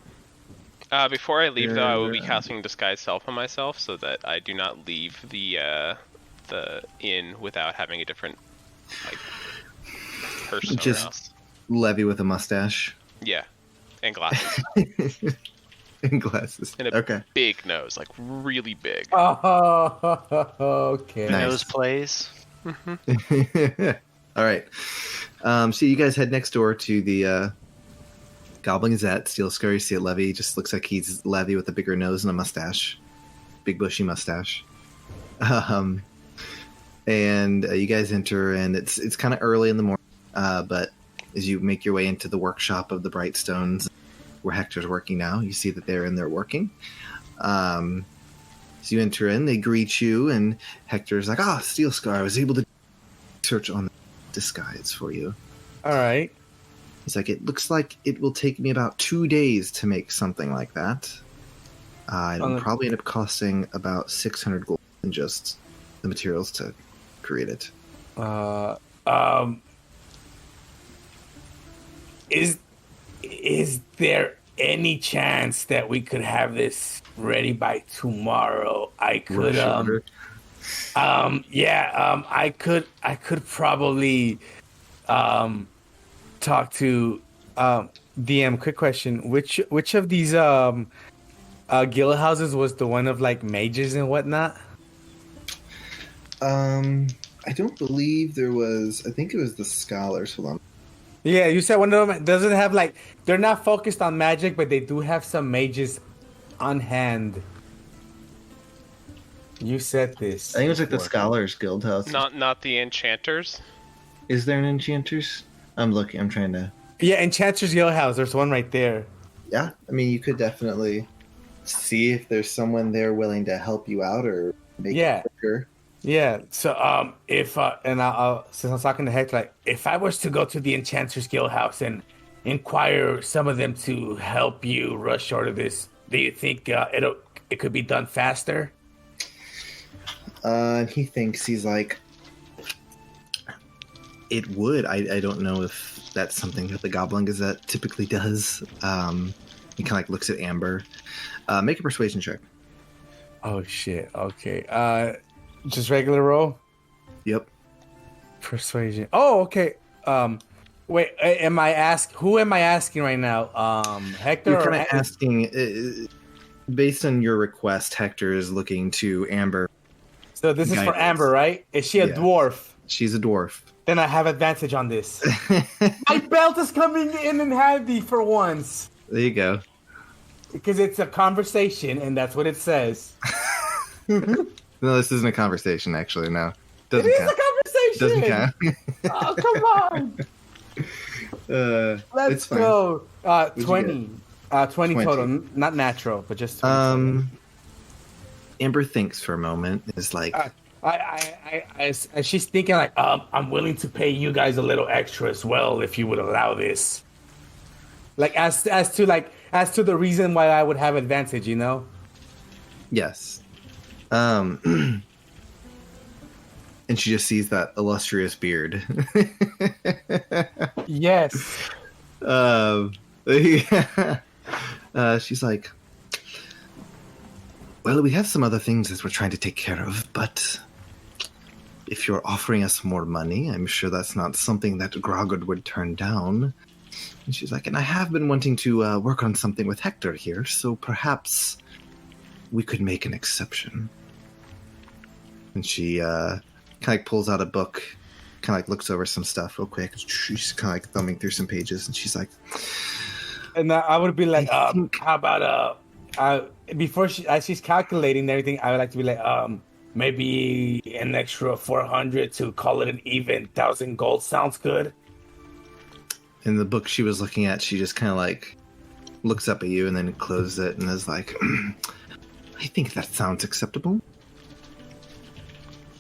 Before I leave, though, I will be casting Disguise Self on myself so that I do not leave the inn without having a different like person Just- around. Levy with a mustache Yeah, and glasses. and glasses. And a Okay. big nose, like really big. Oh, okay. Nice. Nose plays. All right. So you guys head next door to the Goblin Gazette. Steel Scar, you see it. Levy just looks like he's Levy with a bigger nose and a mustache, big bushy mustache. And you guys enter, and it's kind of early in the morning. But as you make your way into the workshop of the Brightstones, where Hector's working now, you see that they're in there working. So you enter in, they greet you, and Hector's like, Steel Scar, I was able to search on the disguise for you. All right. He's like, it looks like it will take me about 2 days to make something like that. It'll probably end up costing about 600 gold in just the materials to create it. Is there any chance that we could have this ready by tomorrow? I could I could probably Talk to DM. Quick question: Which of these guild houses was the one of like mages and whatnot? I don't believe there was. I think it was the scholars. Hold on. Yeah, you said one of them doesn't have like they're not focused on magic, but they do have some mages on hand. You said this. I think it was like the before. scholars guild house. Not the enchanters. Is there an enchanters? I'm looking. I'm trying to. Yeah, Enchanter's Guild House. There's one right there. Yeah, I mean, you could definitely see if there's someone there willing to help you out or make it quicker. Yeah. So, if I'll since I'm talking to Hector, like, if I was to go to the Enchanter's Guild House and inquire some of them to help you rush short of this, do you think it could be done faster? And he thinks, he's like, it would. I don't know if that's something that the Goblin Gazette typically does. He kind of like looks at Amber. Make a persuasion check. Oh shit. Okay. Just regular roll. Yep. Persuasion. Oh, okay. Wait. Who am I asking right now? Hector. You're kind of asking. Based on your request, Hector is looking to Amber. So this is for Amber, right? Is she a dwarf? She's a dwarf. Then I have advantage on this. My belt is coming in handy for once. There you go. Because it's a conversation, and that's what it says. No, this isn't a conversation, actually. No. It is a conversation. Doesn't count. Oh, come on. Let's go. 20. 20 total. Not natural, but just 20. Amber thinks for a moment. Is like... she's thinking like, I'm willing to pay you guys a little extra as well if you would allow this. Like as to the reason why I would have advantage, you know? Yes. And she just sees that illustrious beard. Yes. She's like, well, we have some other things that we're trying to take care of, but if you're offering us more money, I'm sure that's not something that Greywood would turn down. And she's like, and I have been wanting to work on something with Hector here, so perhaps we could make an exception. And she kind of like pulls out a book, kind of like looks over some stuff real quick. She's kind of like thumbing through some pages, and she's like, and I would be like, how about before as she's calculating everything, I would like to be like, maybe an extra 400 to call it an even 1,000 gold sounds good. In the book she was looking at, she just kind of like looks up at you and then closes it and is like, I think that sounds acceptable.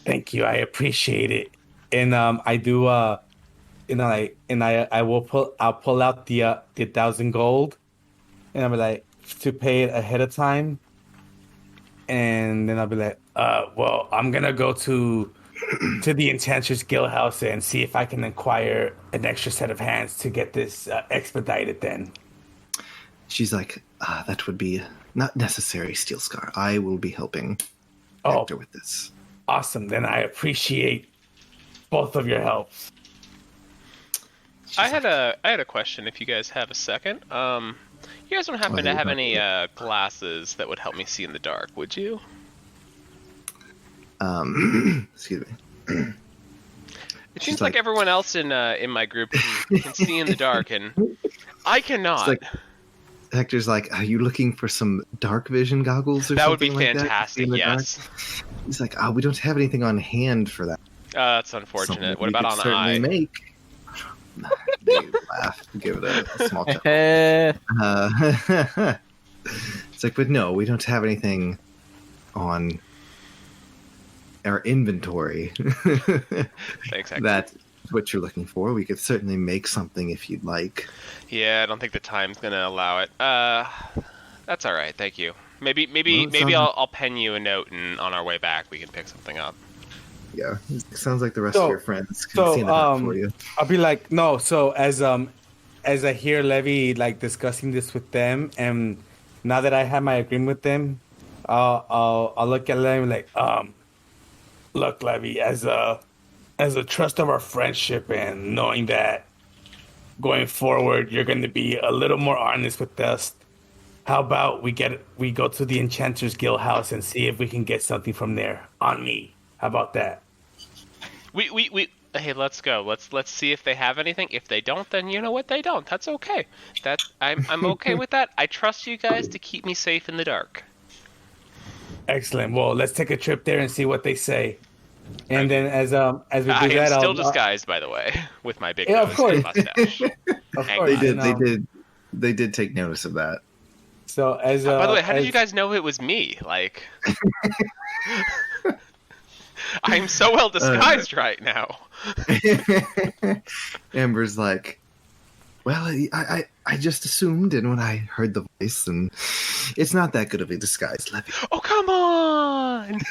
Thank you, I appreciate it. And I do, I'll pull out the 1,000 gold, and I'll be like, to pay it ahead of time. And then I'll be like, well, I'm gonna go to the Enchanter's Guild House and see if I can acquire an extra set of hands to get this expedited then. She's like, that would be not necessary, Steel Scar. I will be helping Hector with this. Awesome. Then I appreciate both of your helps. I had a question if you guys have a second. You guys don't happen to have any glasses that would help me see in the dark, would you? Excuse me. It seems like everyone else in my group can see in the dark, and I cannot. Like, Hector's like, are you looking for some dark vision goggles or that something would be like fantastic, that? yes. He's like, we don't have anything on hand for that. That's unfortunate. What about on eye? Make. They laugh, give it a small chuckle. It's like, but no, we don't have anything on our inventory. Thanks, Hector. That's what you're looking for. We could certainly make something if you'd like. Yeah, I don't think the time's gonna allow it. That's all right. Thank you. Maybe I'll pen you a note, and on our way back we can pick something up. Yeah, it sounds like the rest of your friends can see that for you. I'll be like, no. So as I hear Levy like discussing this with them, and now that I have my agreement with them, I'll look at Levy like, look, Levy, as a trust of our friendship and knowing that going forward you're going to be a little more honest with us, how about we go to the Enchanter's Guild House and see if we can get something from there on me? How about that? Hey, let's go. Let's see if they have anything. If they don't, then you know what, they don't. That's okay. I'm okay with that. I trust you guys to keep me safe in the dark. Excellent. Well, let's take a trip there and see what they say. And then as we do I that, am still disguised, by the way, with my big of course. mustache. Of course. They did. They did take notice of that. So as By the way, how did you guys know it was me? Like, I'm so well disguised right now. Amber's like, well, I just assumed, and when I heard the voice, and it's not that good of a disguise, Levy. Oh, come on!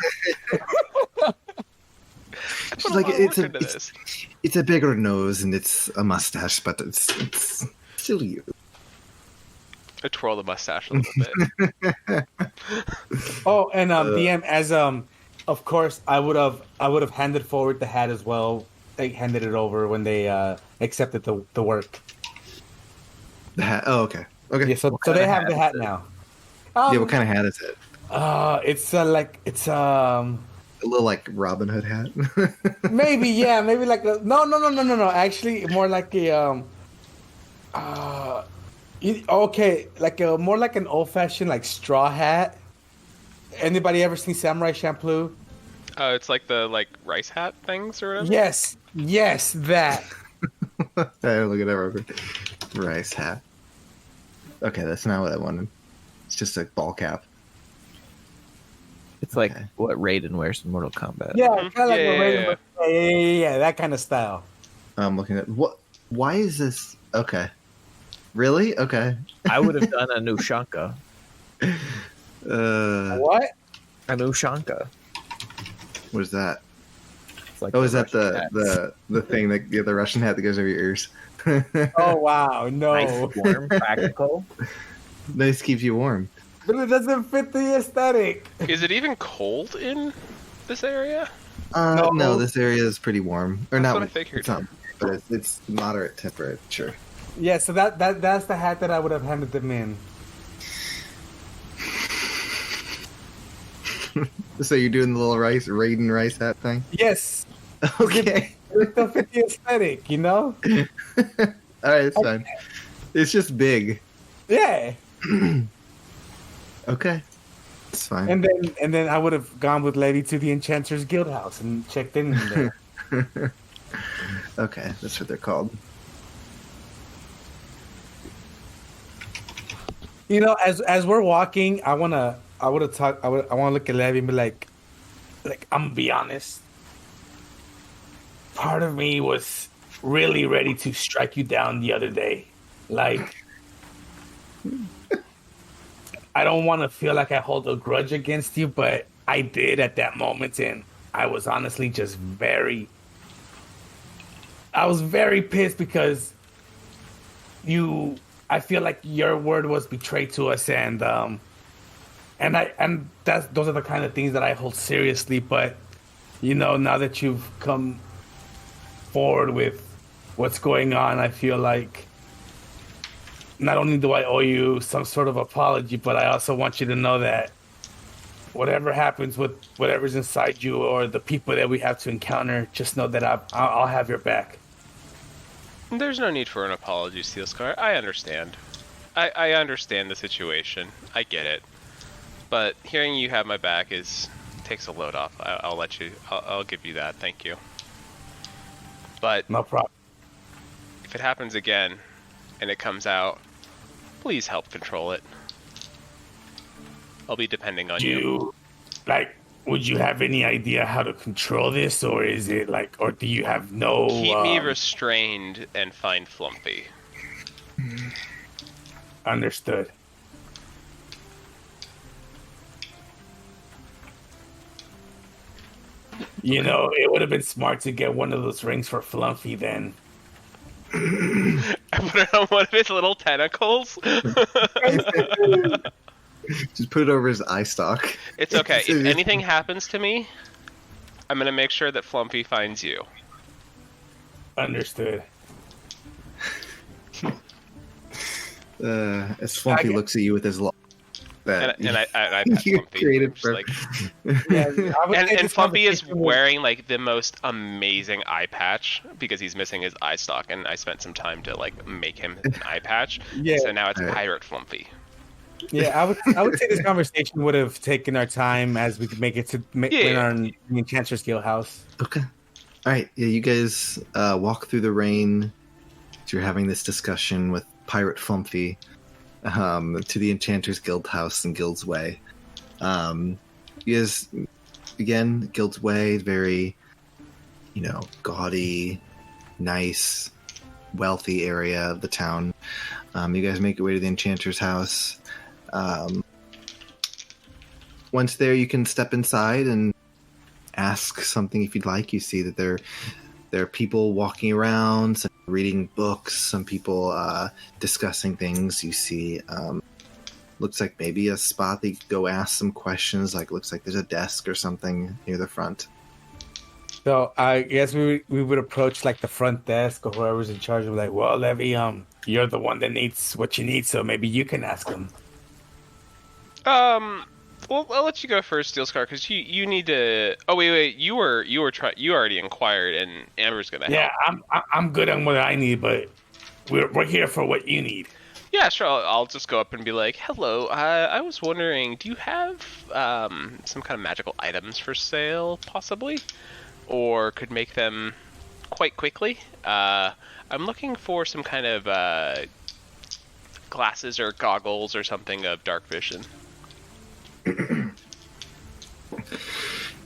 She's like, it's a bigger nose and it's a mustache, but it's still you. I twirl the mustache a little bit. Oh, and DM, as of course, I would have handed forward the hat as well. They handed it over when they accepted the work. The hat. Oh, okay. Okay. Yeah, so they have the hat now. Yeah, what kind of hat is it? It's a little like Robin Hood hat. maybe like no. Actually, more like a more like an old fashioned like straw hat. Anybody ever seen Samurai Champloo? It's like the rice hat things or whatever. Yes, that. Hey, look at that rice hat. Okay, that's not what I wanted. It's just a ball cap. It's like what Raiden wears in Mortal Kombat. Yeah, kind of like Raiden. Yeah, that kind of style. I'm looking at what? Why is this? Okay, really? Okay. I would have done a Nushanka. What? A Nushanka. What is that? It's like is that the thing that the Russian hat that goes over your ears? Oh wow, no. Nice, warm, practical. Nice, keeps you warm. But it doesn't fit the aesthetic. Is it even cold in this area? No, this area is pretty warm. Or That's not? what I figured. It's not, but it's moderate temperature. Yeah, so that's the hat that I would have handed them in. So you're doing the little Raiden rice hat thing? Yes. Okay. It doesn't fit the aesthetic, you know? All right, it's fine. It's just big. Yeah. Okay. It's fine. And then I would have gone with Lady to the Enchanter's Guild House and checked in there. Okay, that's what they're called. You know, as we're walking, I want to look at Levy and be like I'm gonna be honest. Part of me was really ready to strike you down the other day. Like, I don't want to feel like I hold a grudge against you, but I did at that moment, and I was honestly just very pissed because I feel like your word was betrayed to us, and those are the kind of things that I hold seriously. But you know, now that you've come forward with what's going on, I feel like not only do I owe you some sort of apology, but I also want you to know that whatever happens with whatever's inside you or the people that we have to encounter, just know that I'll have your back. There's no need for an apology, Steelscar. I understand. I understand the situation. I get it. But hearing you have my back takes a load off. I'll give you that. Thank you. But no problem. If it happens again and it comes out, please help control it. I'll be depending on you. Would you have any idea how to control this, or is it or do you have no... Keep me restrained and find Flumpy. Understood. You know, it would have been smart to get one of those rings for Flumpy then. I put it on one of his little tentacles. Just put it over his eye stalk. It's okay. If anything happens to me, I'm going to make sure that Flumpy finds you. Understood. As Flumpy looks at you with his and I pet Flumpy. And Flumpy is wearing the most amazing eye patch because he's missing his eye stalk, and I spent some time to make him an eye patch. Yeah. So now it's Pirate Flumpy. Yeah, I would say this conversation would have taken our time as we could make it to in our Enchanter's Guild House. Okay. All right. Yeah, you guys walk through the rain. You're having this discussion with Pirate Flumpy, to the Enchanter's Guild House and Guild's Way. Is again Guild's Way, very, gaudy, nice, wealthy area of the town. You guys make your way to the Enchanter's house. Once there, you can step inside and ask something if you'd like. You see that there are people walking around, some reading books, some people discussing things. You see, looks like maybe a spot that you could go ask some questions. Looks like there's a desk or something near the front. So I guess we would approach the front desk or whoever's in charge of well, Levy, you're the one that needs what you need, so maybe you can ask him. Well, I'll let you go first, Steelscar, because you need to. Oh wait, you already inquired, and Amber's gonna help. Yeah, I'm good on what I need, but we're here for what you need. Yeah, sure. I'll just go up and be like, "Hello, I was wondering, do you have some kind of magical items for sale, possibly, or could make them quite quickly? I'm looking for some kind of glasses or goggles or something of dark vision."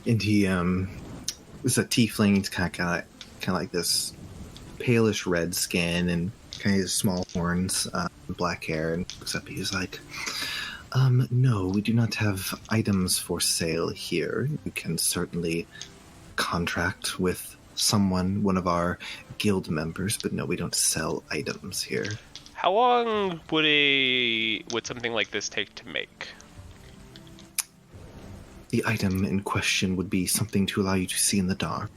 And he is a tiefling. He's kind of like this palish red skin and kind of small horns, black hair, and looks up. He's like, "No, we do not have items for sale here. You can certainly contract with one of our guild members, but no, we don't sell items here." How long would something like this take to make? The item in question would be something to allow you to see in the dark.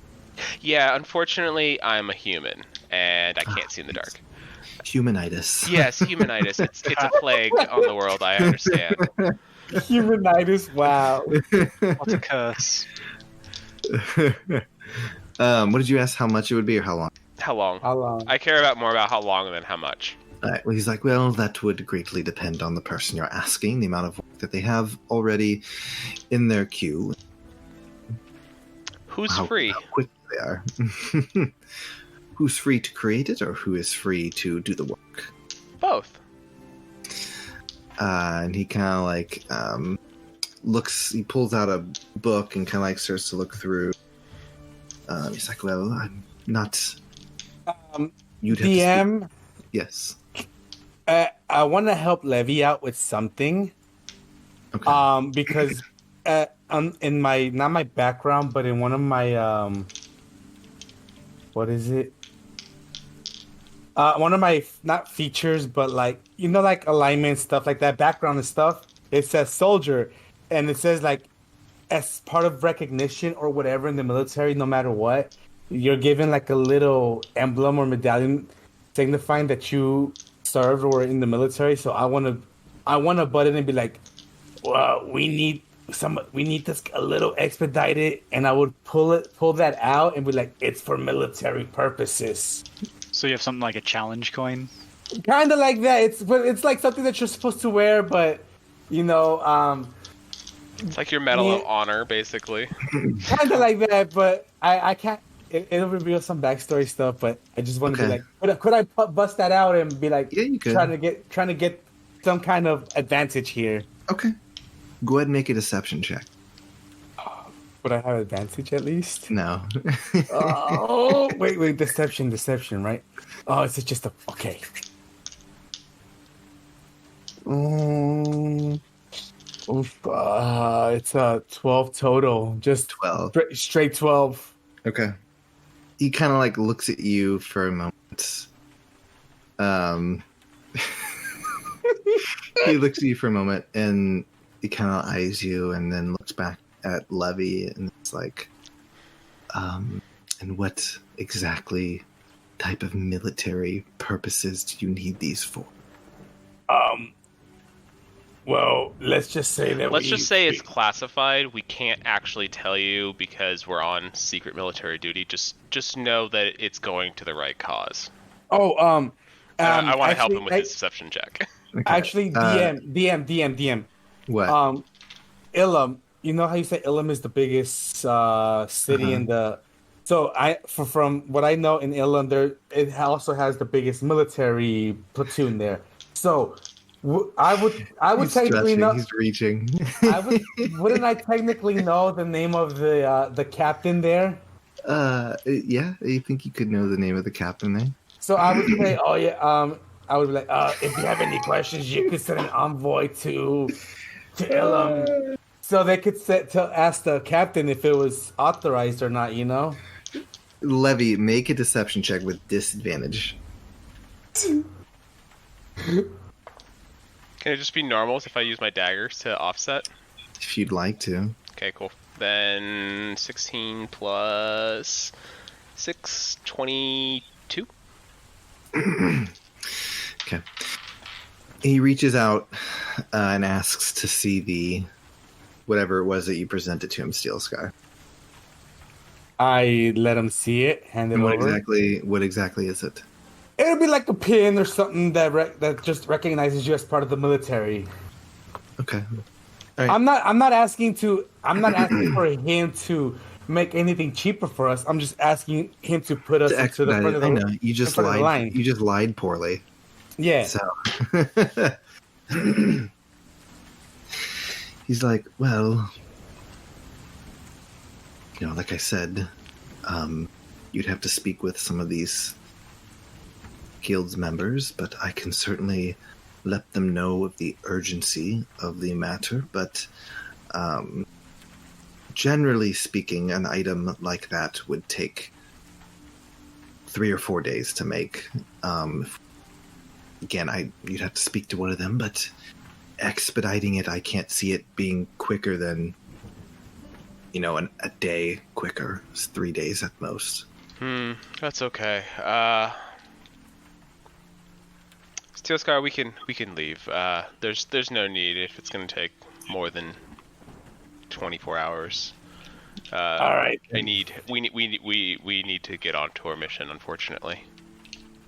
Yeah, unfortunately, I'm a human, and I can't see in the dark. Humanitis. Yes, humanitis. It's a plague on the world, I understand. Humanitis, wow. What's a curse? What did you ask, how much it would be or how long? How long? How long? I care about more about how long than how much. All right, well, he's like, well, that would greatly depend on the person you're asking, the amount of work that they have already in their queue. Who's free? How quick they are. Who's free to create it, or who is free to do the work? Both. And he kind of looks, he pulls out a book and kind of starts to look through. He's like, well, I'm not... You'd have DM? Yes. I want to help Levy out with something. Okay. Because in my, not my background, but in one of my, what is it? One of my, not features, but alignment, stuff like that, background and stuff, it says soldier. And it says as part of recognition or whatever in the military, no matter what, you're given a little emblem or medallion signifying that you served or were in the military. So I want to butt in and be like, well, we need this a little expedited, and I would pull that out and be like, it's for military purposes. So you have something like a challenge coin? Kind of like that. It's like something that you're supposed to wear, but it's like your medal of honor, basically. Kind of like that, but I can't. It'll reveal some backstory stuff, but I just want to be like, could I bust that out and be like, yeah, you could. trying to get some kind of advantage here? Okay. Go ahead and make a deception check. Would I have advantage at least? No. Oh, wait, deception, right? Oh, it's just okay. It's a 12 total. Just 12. Straight 12. Okay. He kind of looks at you for a moment. He looks at you for a moment and he kind of eyes you and then looks back at Levy and it's like, and what exactly type of military purposes do you need these for? Well, let's just say that it's classified. We can't actually tell you because we're on secret military duty. Just know that it's going to the right cause. Oh, I want to help him with his deception check. Okay. Actually, DM. What? Ilum. You know how you say Ilum is the biggest city in the. So from what I know in Ilum, it also has the biggest military platoon there. So I would He's technically stretching, know. he's reaching. Wouldn't I technically know the name of the captain there? Yeah, you think you could know the name of the captain there? So I would say, oh yeah, I would be like, if you have any questions, you could send an envoy to Ilum, so they could ask the captain if it was authorized or not. You know. Levy, make a deception check with disadvantage. Can it just be normals if I use my daggers to offset? If you'd like to. Okay, cool. Then 16 plus 6, 22. Okay. He reaches out and asks to see the whatever it was that you presented to him, Steel Sky. I let him see it, hand it And over. what exactly is it? It'll be like a pin or something that just recognizes you as part of the military. Okay. All right. I'm not asking for him to make anything cheaper for us. I'm just asking him to put us To into the expedite front it. of I the, know. You just front of the line. lied. You just lied poorly. Yeah. So he's like, well, like I said, you'd have to speak with some of these guild's members, but I can certainly let them know of the urgency of the matter. But generally speaking, an item like that would take 3 or 4 days to make. Again, you'd have to speak to one of them, but expediting it, I can't see it being quicker than, a day quicker. It's 3 days at most. That's okay. Steel Scar, we can leave. There's no need if it's gonna take more than 24 hours. All right. We need to get onto our mission, unfortunately.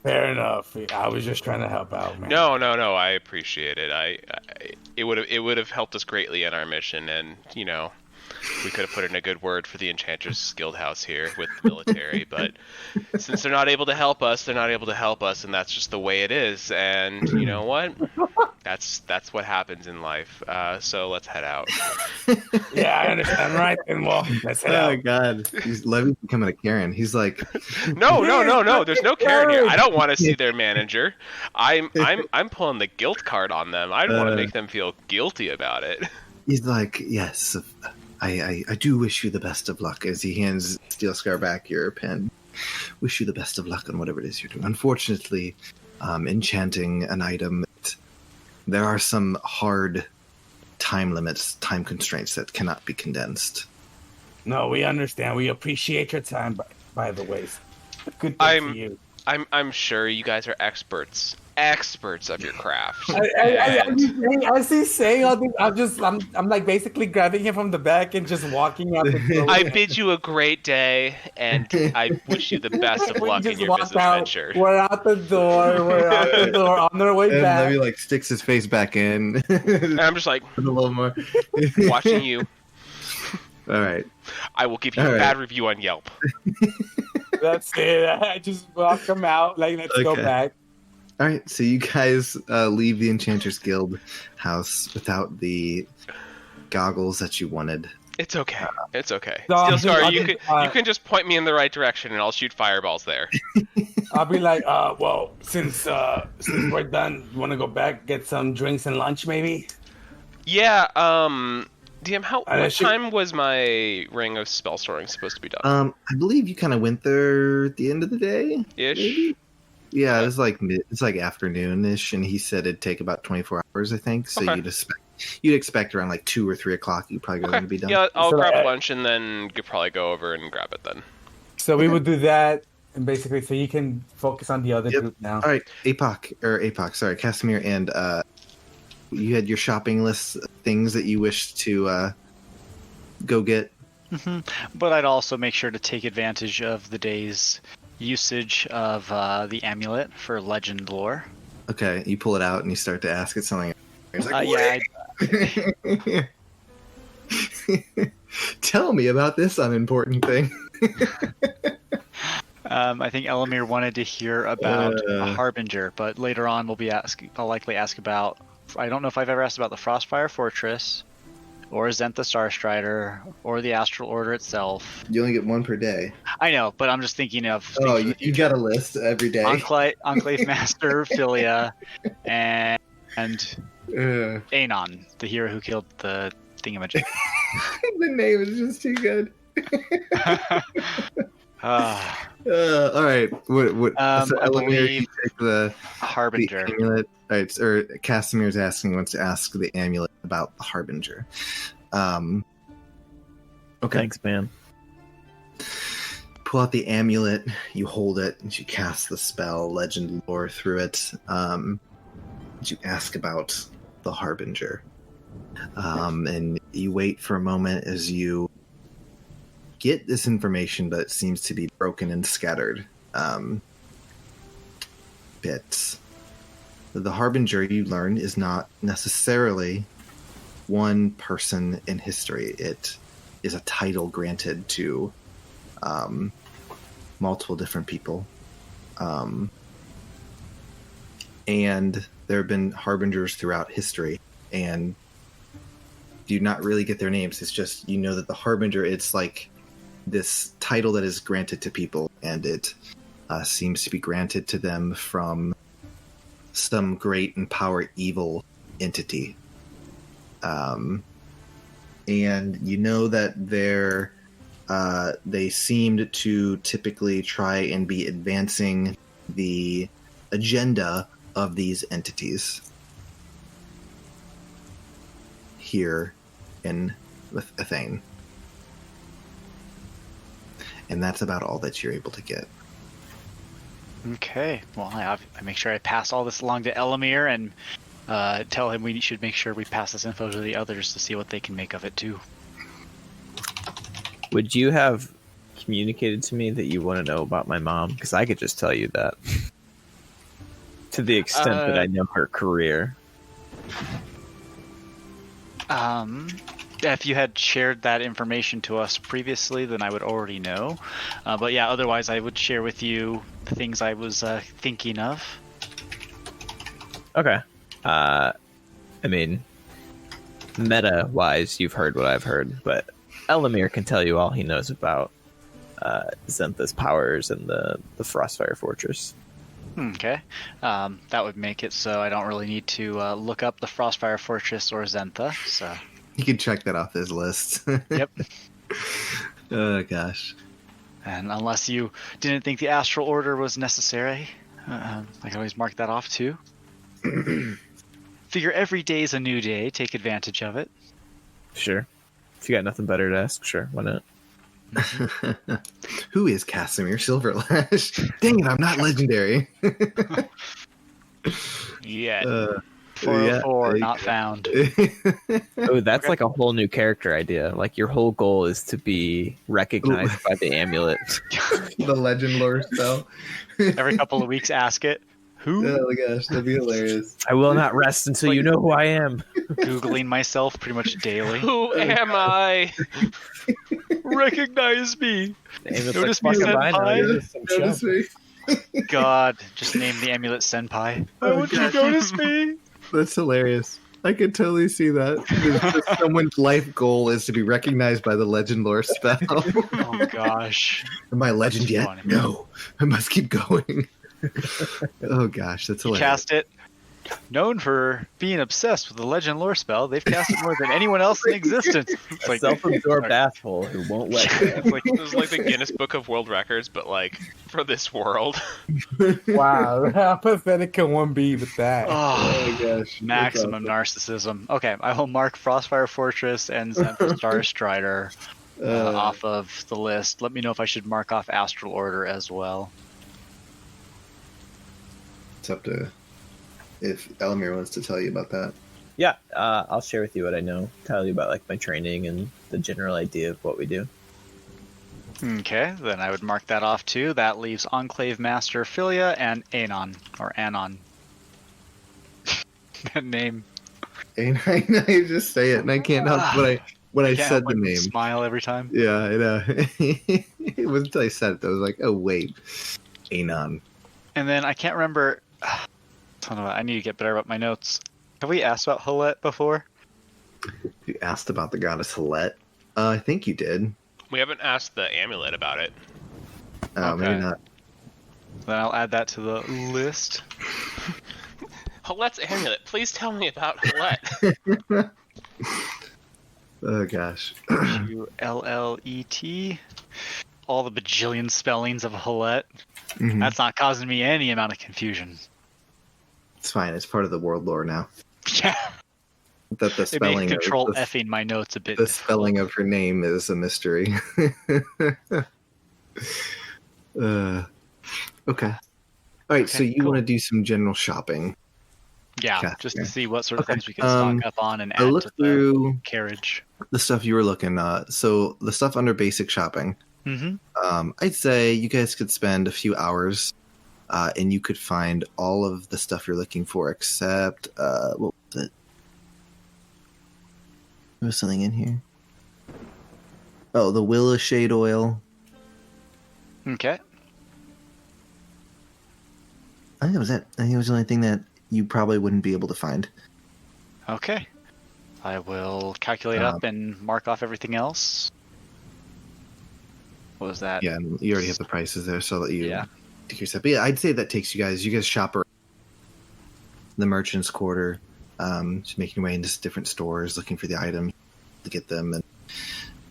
Fair enough. I was just trying to help out, man. No. I appreciate it. It would have helped us greatly in our mission, and we could have put in a good word for the Enchantress Guild House here with the military. But since they're not able to help us, and that's just the way it is. And you know what? That's what happens in life. So let's head out. Yeah, I understand. Right, and well, let's head Oh out. God, Levy's becoming a Karen. He's like, No. There's no Karen here. I don't want to see their manager. I'm pulling the guilt card on them. I don't want to make them feel guilty about it. he's like, yes, I do wish you the best of luck. As he hands Steel Scar back your pen, wish you the best of luck on whatever it is you're doing. Unfortunately, enchanting an item, there are some hard time limits, time constraints that cannot be condensed. No, we understand. We appreciate your time, by the way. Good day to you. I'm sure you guys are experts of your craft. As he's saying all this, I'm like basically grabbing him from the back and just walking out the door. I bid you a great day, and I wish you the best of luck in your business venture. We're out the door, on our way And back. Levy sticks his face back in. And I'm just like, a little more. watching you. All right. I will give you a bad review on Yelp. That's it. I just walk him out. Like, let's go back. All right, so you guys leave the Enchantress Guild house without the goggles that you wanted. It's okay. It's okay. No, Steel Scar, you just- can just point me in the right direction, and I'll shoot fireballs there. I'll be like, well, since we're done, you want to go back, get some drinks and lunch, maybe? Yeah. DM, what should- time was my ring of spell storing supposed to be done? I believe you kind of went there at the end of the day. Ish. Maybe? Yeah, it's like afternoon-ish, and he said it'd take about 24 hours, I think. So Okay. you'd expect around 2 or 3 o'clock. You'd probably going to be done. Yeah, I'll So, grab lunch and then you could probably go over and grab it then. So we would do that, and basically, so you can focus on the other Yep. group now. All right, Apoc, Casimir, and you had your shopping list of things that you wished to go get. But I'd also make sure to take advantage of the day's usage of the amulet for legend lore. Okay, you pull it out and you start to ask it something. He's like, Yeah, tell me about this unimportant thing. I think Elamir wanted to hear about a Harbinger, but later on I'll likely ask about. I don't know if I've ever asked about the Frostfire Fortress, or Zentha Starstrider, or the Astral Order itself. You only get one per day. I know, but I'm just thinking of. You got a list every day. Enclave Master Philia, and Anon, the hero who killed the thingamajig. The name is just too good. All right. What? So I Elamir, believe you take the Harbinger. The amulet. All right, or Casimir's wants to ask the amulet about the Harbinger. Okay. Thanks, man. Pull out the amulet. You hold it, and you cast the spell, legend lore through it. You ask about the Harbinger, and you wait for a moment as you get this information, but it seems to be broken and scattered bits. The Harbinger, you learn, is not necessarily one person in history. It is a title granted to multiple different people. And there have been Harbingers throughout history, and you do not really get their names. It's just, you know that the Harbinger, it's like this title that is granted to people, and it seems to be granted to them from some great and power evil entity. And you know that they seemed to typically try and be advancing the agenda of these entities here in Athene. And that's about all that you're able to get. Okay. Well, I make sure I pass all this along to Elamir and tell him we should make sure we pass this info to the others to see what they can make of it too. Would you have communicated to me that you want to know about my mom? Because I could just tell you that. To the extent that I know her career. If you had shared that information to us previously, then I would already know. But yeah, otherwise I would share with you the things I was thinking of. Okay. I mean, meta-wise, you've heard what I've heard, but Elamir can tell you all he knows about Zentha's powers and the Frostfire Fortress. Okay. That would make it so I don't really need to look up the Frostfire Fortress or Zentha, so... You can check that off his list. Yep. Oh, gosh. And unless you didn't think the Astral Order was necessary, I can always mark that off too. Figure every day's a new day. Take advantage of it. Sure. If you got nothing better to ask, sure. Why not? Who is Casimir Silverlash? Dang it, I'm not legendary. Yeah. 404, not found. Oh, that's like a whole new character idea. Like, your whole goal is to be recognized by the amulet. The legend lore spell. Every couple of weeks, ask it. Who? Oh my gosh, that'd be hilarious. I will not rest until you know who I am. Googling myself pretty much daily. Who am I? Recognize me. Notice me, Senpai. Notice me. God, just name the amulet Senpai. Why would you notice me? That's hilarious. I could totally see that. Someone's life goal is to be recognized by the legend lore spell. Oh gosh. Am I a legend yet? Funny. No. I must keep going. Oh gosh, that's hilarious. Cast it. Known for being obsessed with the legend lore spell, they've cast it more than anyone else in existence. It's like Self-absorbed asshole who won't let go. It was like the Guinness Book of World Records, but like for this world. Wow, how pathetic can one be with that? Oh, gosh. maximum narcissism. Okay, I will mark Frostfire Fortress and Zentha Starstrider off of the list. Let me know if I should mark off Astral Order as well. It's up to if Elamir wants to tell you about that. Yeah, I'll share with you what I know. Tell you about like my training and the general idea of what we do. Okay, then I would mark that off too. That leaves Enclave Master Philia and Anon, or Anon. That name. And I just say it, and I can't help but when I Can't said help the but name. smile every time. Yeah, I know. It wasn't until I said it that I was like, oh, wait. Anon. And then I can't remember. I need to get better about my notes. Have we asked about Halette before? You asked about the goddess Halette. I think you did. We haven't asked the amulet about it. Maybe not. Then I'll add that to the list. Halette's amulet. Please tell me about Halette. Oh, gosh. Ullet. All the bajillion spellings of Halette. Mhm. That's not causing me any amount of confusion. It's fine. It's part of the world lore now. Yeah. That the It spelling makes control of, effing my notes a bit. the spelling of her name is a mystery. Okay. All right, so you cool. want to do some general shopping. Yeah, Okay, just yeah. to see what sort of Okay, things we can stock up on and I add looked to the through carriage. the stuff you were looking at. So the stuff under basic shopping, Mm-hmm. I'd say you guys could spend a few hours and you could find all of the stuff you're looking for except, what was it? There was something in here. Oh, the willow shade oil. Okay. I think that was it. I think it was the only thing that you probably wouldn't be able to find. Okay. I will calculate up and mark off everything else. What was that? Yeah, and you already have the prices there, so that you Yeah. take your step. But yeah, I'd say that takes you guys shop around the merchant's quarter, just making your way into different stores, looking for the item to get them, and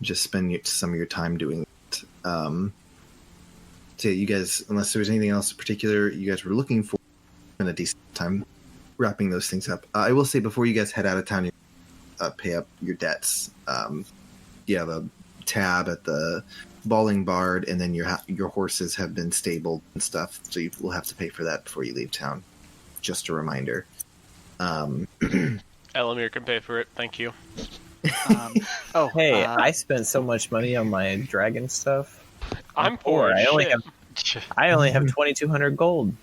just spend some of your time doing it. So you guys, unless there was anything else in particular you guys were looking for, spend a decent time wrapping those things up. I will say before you guys head out of town, you pay up your debts. You have a tab at the Bowling Bard, and then your horses have been stabled and stuff, so you will have to pay for that before you leave town. Just a reminder. Elamir can pay for it. Thank you. Hey, I spent so much money on my dragon stuff. I'm poor. I only Shit. have 2,200 gold.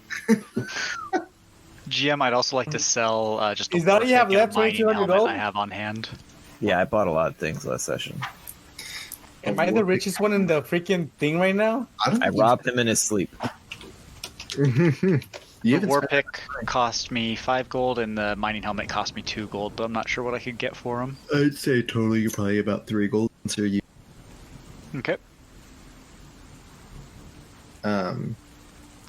GM, I'd also like to sell just Is that what you have left, mining 2,200 helmet gold? I have on hand. Yeah, I bought a lot of things last session. Am I the richest one in the freaking thing right now? I robbed him in his sleep. You The haven't war spent- pick cost me 5 gold, and the mining helmet cost me 2 gold, but I'm not sure what I could get for them. I'd say totally you're probably about 3 gold. So you. Okay. Um,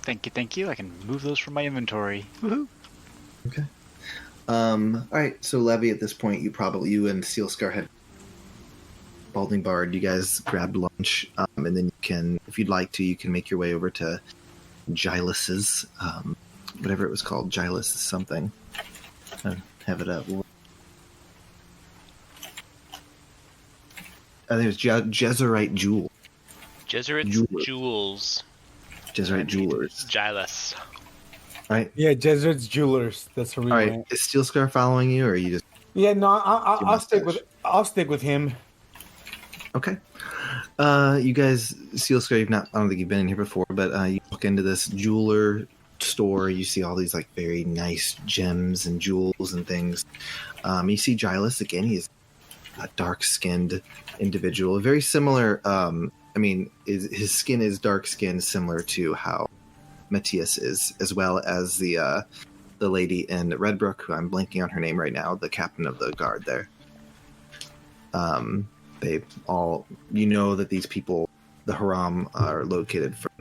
Thank you. I can move those from my inventory. Woohoo. Okay. All right. So Levy, at this point, you and Sealscar had Balding Bard. You guys grabbed lunch, and then you can, if you'd like to, you can make your way over to Gilas's, whatever it was called. Gilas is something. I have it up. I think it was Jezerite Jewel. Jesuit's Jeweler. Jewels. Jezerite Jewelers. Gilus. All right. Yeah, Jesuit's Jewelers. That's where we All right. went. Is Steelscar following you, or are you just Yeah, no, I'll stick mustache. I'll stick with him. okay? You guys, Sealscar, I don't think you've been in here before, but you walk into this jeweler store. You see all these like very nice gems and jewels and things. You see Gilas again. He's a dark-skinned individual, very similar. His skin is dark-skinned, similar to how Matthias is, as well as the lady in Redbrook, who I'm blanking on her name right now, the captain of the guard there. They all, that these people, the Haram, are located from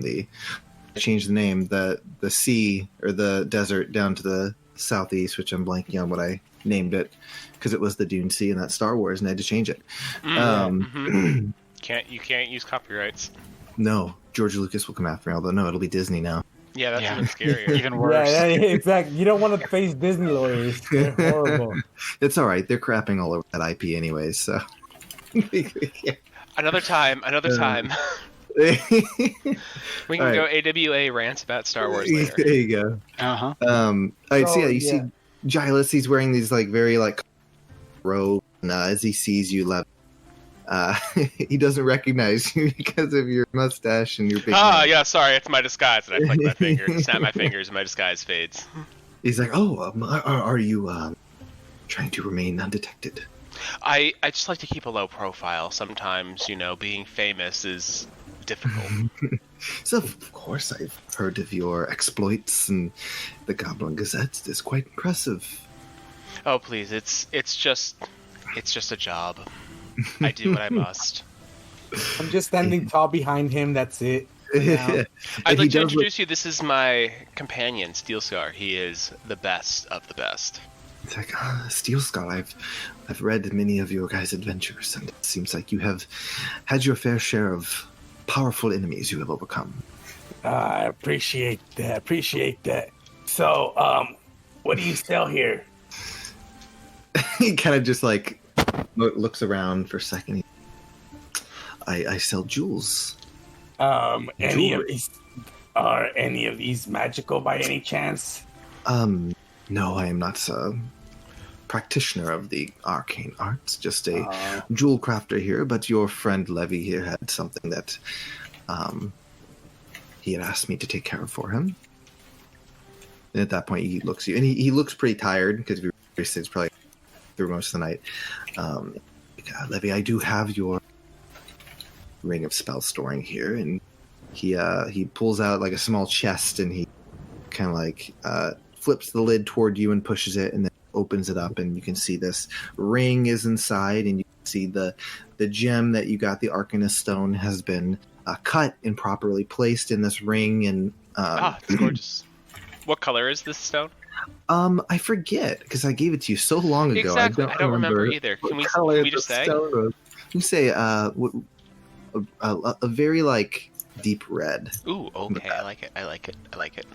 changed the name, the sea or the desert down to the southeast, which I'm blanking on what I named it because it was the Dune Sea in that Star Wars, and I had to change it. You can't use copyrights. No, George Lucas will come after me, although no, it'll be Disney now. Yeah, that's Yeah. even scarier. Even worse. Yeah, exactly. You don't want to face Disney lawyers. They're horrible. It's all right. They're crapping all over that IP anyways, so. Another time. We can All go right. AWA rants about Star Wars later. There you go. Uh-huh. All right, so you see Gilas, he's wearing these like very like robe, and as he sees you, he doesn't recognize you because of your mustache and your big nose. Yeah, sorry, it's my disguise. And I flick my finger, snap my fingers, and my disguise fades. He's like, are you trying to remain undetected? I just like to keep a low profile. Sometimes, being famous is difficult. So, of course, I've heard of your exploits, and the Goblin Gazette is quite impressive. Oh, please, it's just a job. I do what I must. I'm just standing tall behind him. That's it. Now. I'd like to introduce you. This is my companion, Steelscar. He is the best of the best. It's like, Steel Skull, I've read many of your guys' adventures, and it seems like you have had your fair share of powerful enemies you have overcome. I appreciate that. So, what do you sell here? He kind of just like looks around for a second. I sell jewels. Are any of these magical by any chance? No, I am not a practitioner of the arcane arts, just a jewel crafter here, but your friend Levy here had something that he had asked me to take care of for him. And at that point, he looks at you, and he looks pretty tired, because it's probably through most of the night. Levy, I do have your ring of spell storing here, and he pulls out like a small chest, and he kind of like flips the lid toward you and pushes it, and then opens it up, and you can see this ring is inside, and you can see the gem that you got, the Arcanist stone, has been cut and properly placed in this ring. And it's gorgeous. What color is this stone? I forget, because I gave it to you so long ago. Exactly. I don't remember either. Can we just say? You say a very like deep red. Ooh, okay. I like it.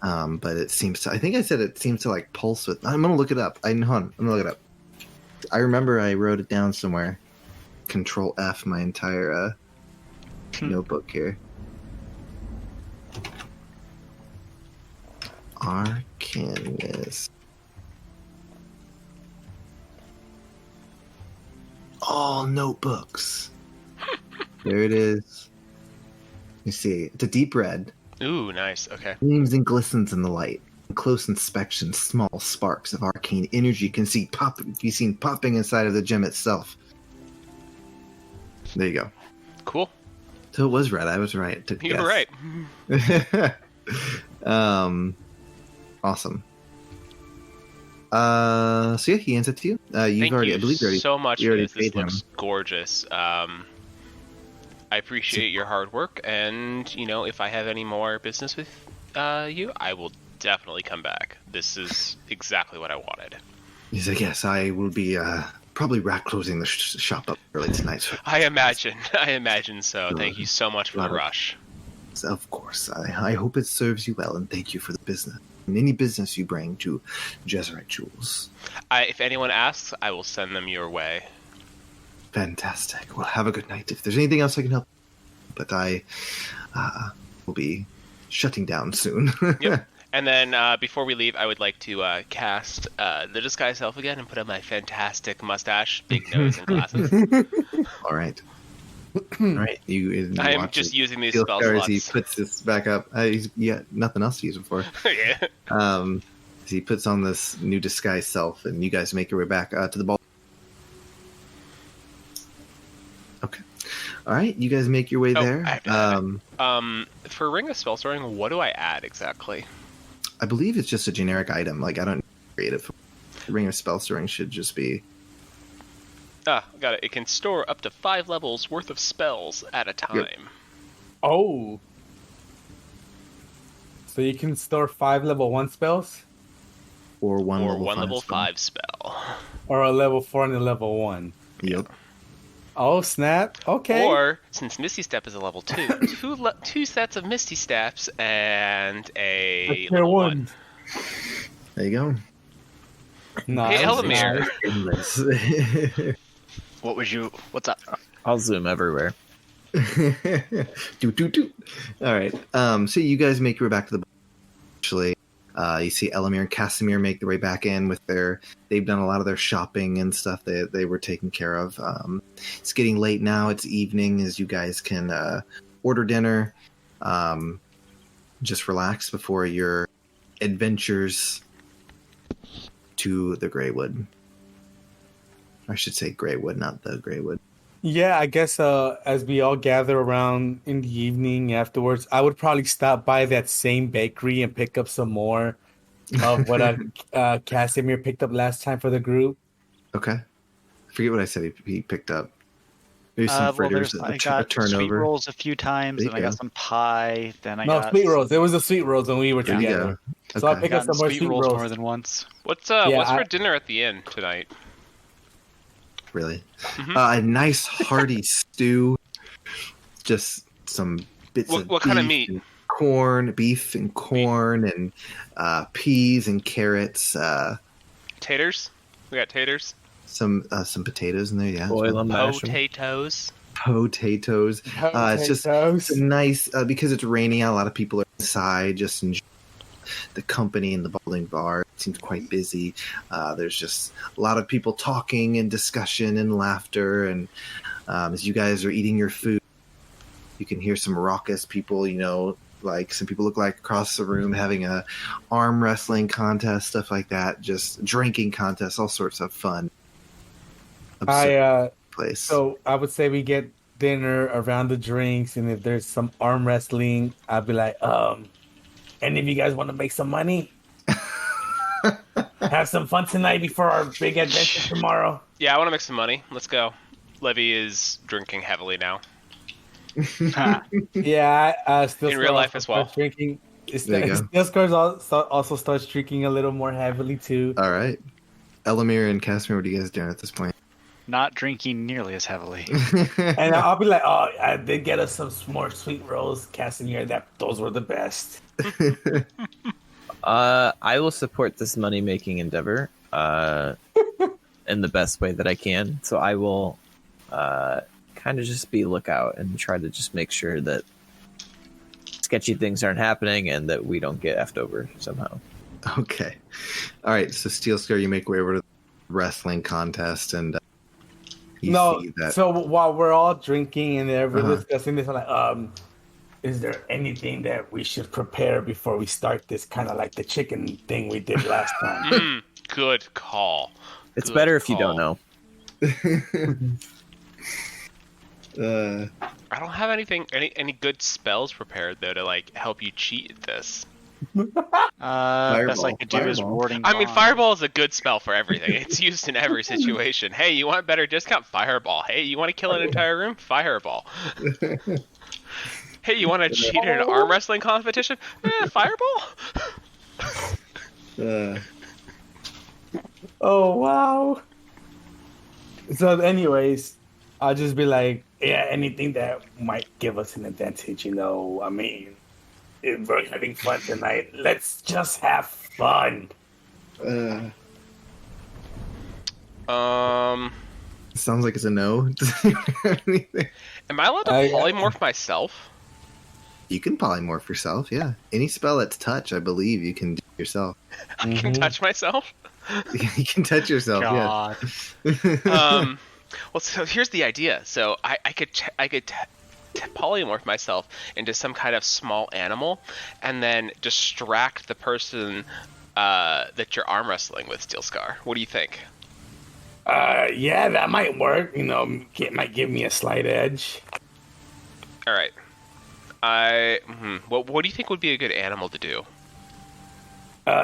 But it seems to, I think I said it seems to like pulse with, I'm going to look it up. I'm going to look it up. I remember I wrote it down somewhere. Control F my entire notebook here. Arcanist. All notebooks. There it is. You see, it's a deep red. Ooh, nice. Okay. Gleams and glistens in the light. In close inspection, small sparks of arcane energy can be seen popping inside of the gem itself. There you go. Cool. So it was red. I was right. You were right. Awesome. So yeah, he hands it to you. Thank already, you I believe you already, so much you for already this. This paid him. looks gorgeous. I appreciate your hard work, and if I have any more business with you, I will definitely come back. This is exactly what I wanted. He's like, yes, I will be probably rat closing the shop up early tonight. I imagine so. Thank you so much for the rush. Of course, I hope it serves you well, and thank you for the business and any business you bring to Jezrite Jewels. If anyone asks, I will send them your way. Fantastic. Well, have a good night. If there's anything else I can help, but I will be shutting down soon. Yep. And then before we leave, I would like to cast the disguise self again and put on my fantastic mustache, big nose, and glasses. All right. All right. You I am just using these spells a lot. He puts this back up. He's nothing else to use it for. Yeah. He puts on this new disguise self, and you guys make your way back to the ball. Okay. All right. You guys make your way there. I have to have it. For Ring of Spell Storing, what do I add exactly? I believe it's just a generic item. Like, I don't create it. Ring of Spell Storing should just be... Got it. It can store up to 5 levels worth of spells at a time. Yep. Oh. So you can store 5 level 1 spells? Or one level 5 spell. Or a level 4 and a level 1. Yep. Oh, snap. Okay. Or, since Misty Step is a level 2, two sets of Misty Steps and a level 1. There you go. Nice. Hey, Elamir. What's up? I'll zoom everywhere. do. All right. So you guys make your way back to the... Actually, you see Elamir and Casimir make their way back in with they've done a lot of their shopping and stuff that they were taking care of. It's getting late now. It's evening, as you guys can order dinner. Just relax before your adventures to the Greywood. I should say Greywood, not the Greywood. Yeah, I guess as we all gather around in the evening afterwards, I would probably stop by that same bakery and pick up some more of what Casimir picked up last time for the group. Okay. I forget what I said he picked up. Maybe some fritters, I a got sweet turnover. rolls a few times, and I got some pie. Then I got sweet rolls. It was the sweet rolls when we were There you together. go. So I Okay. picked up some more sweet rolls. more than once. What's Yeah, for dinner at the inn tonight? Really? Mhm. A nice hearty stew. Just some bits of What kind of beef meat? and beef and corn and peas and carrots. Taters? We got taters. Some potatoes in there, yeah. Boil them, mash 'em. Potatoes. Potatoes. It's just it's nice because it's raining out. A lot of people are inside, just enjoying the company in the bowling bar. It seems quite busy. There's just a lot of people talking and discussion and laughter. And as you guys are eating your food, you can hear some raucous people. Like some people look like across the room having a arm wrestling contest, stuff like that. Just drinking contests, all sorts of fun. Absurd place. So I would say we get dinner around the drinks, and if there's some arm wrestling, I'd be like, any of you guys want to make some money? Have some fun tonight before our big adventure tomorrow. Yeah, I want to make some money. Let's go. Levy is drinking heavily now. Yeah, still In real life as well. Drinking. There you Steel Scars also starts drinking a little more heavily too. All right. Elamir and Casimir, what are you guys doing at this point? Not drinking nearly as heavily. And I'll be like, oh, I did get us some more sweet rolls, Casimir. Those were the best. I will support this money-making endeavor in the best way that I can. So I will kind of just be lookout and try to just make sure that sketchy things aren't happening and that we don't get effed over somehow. Okay. All right. So Steel Scar, you make way over to the wrestling contest, and you see that. So while we're all drinking and we're discussing this, I'm like, is there anything that we should prepare before we start this? Kind of like the chicken thing we did last time. Good call. It's Good better if you call. don't know. I don't have any good spells prepared though to like help you cheat at this. Best I could do is Fireball. warding. I mean, Bond. Fireball is a good spell for everything. It's used in every situation. Hey, you want better discount? Fireball. Hey, you want to kill an entire room? Fireball. Hey, you want to cheat in an arm wrestling competition? Fireball. Oh, wow. So anyways, I'll just be like, yeah, anything that might give us an advantage, I mean, if we're having fun tonight, let's just have fun. Sounds like it's a no. Am I allowed to polymorph myself? You can polymorph yourself, yeah. Any spell that's touch, I believe you can do yourself. I can touch myself? You can touch yourself, God. yeah. Well, so here's the idea. So I could polymorph myself into some kind of small animal, and then distract the person that you're arm wrestling with, Steel Scar. What do you think? Yeah, that might work. It might give me a slight edge. All right. What do you think would be a good animal to do?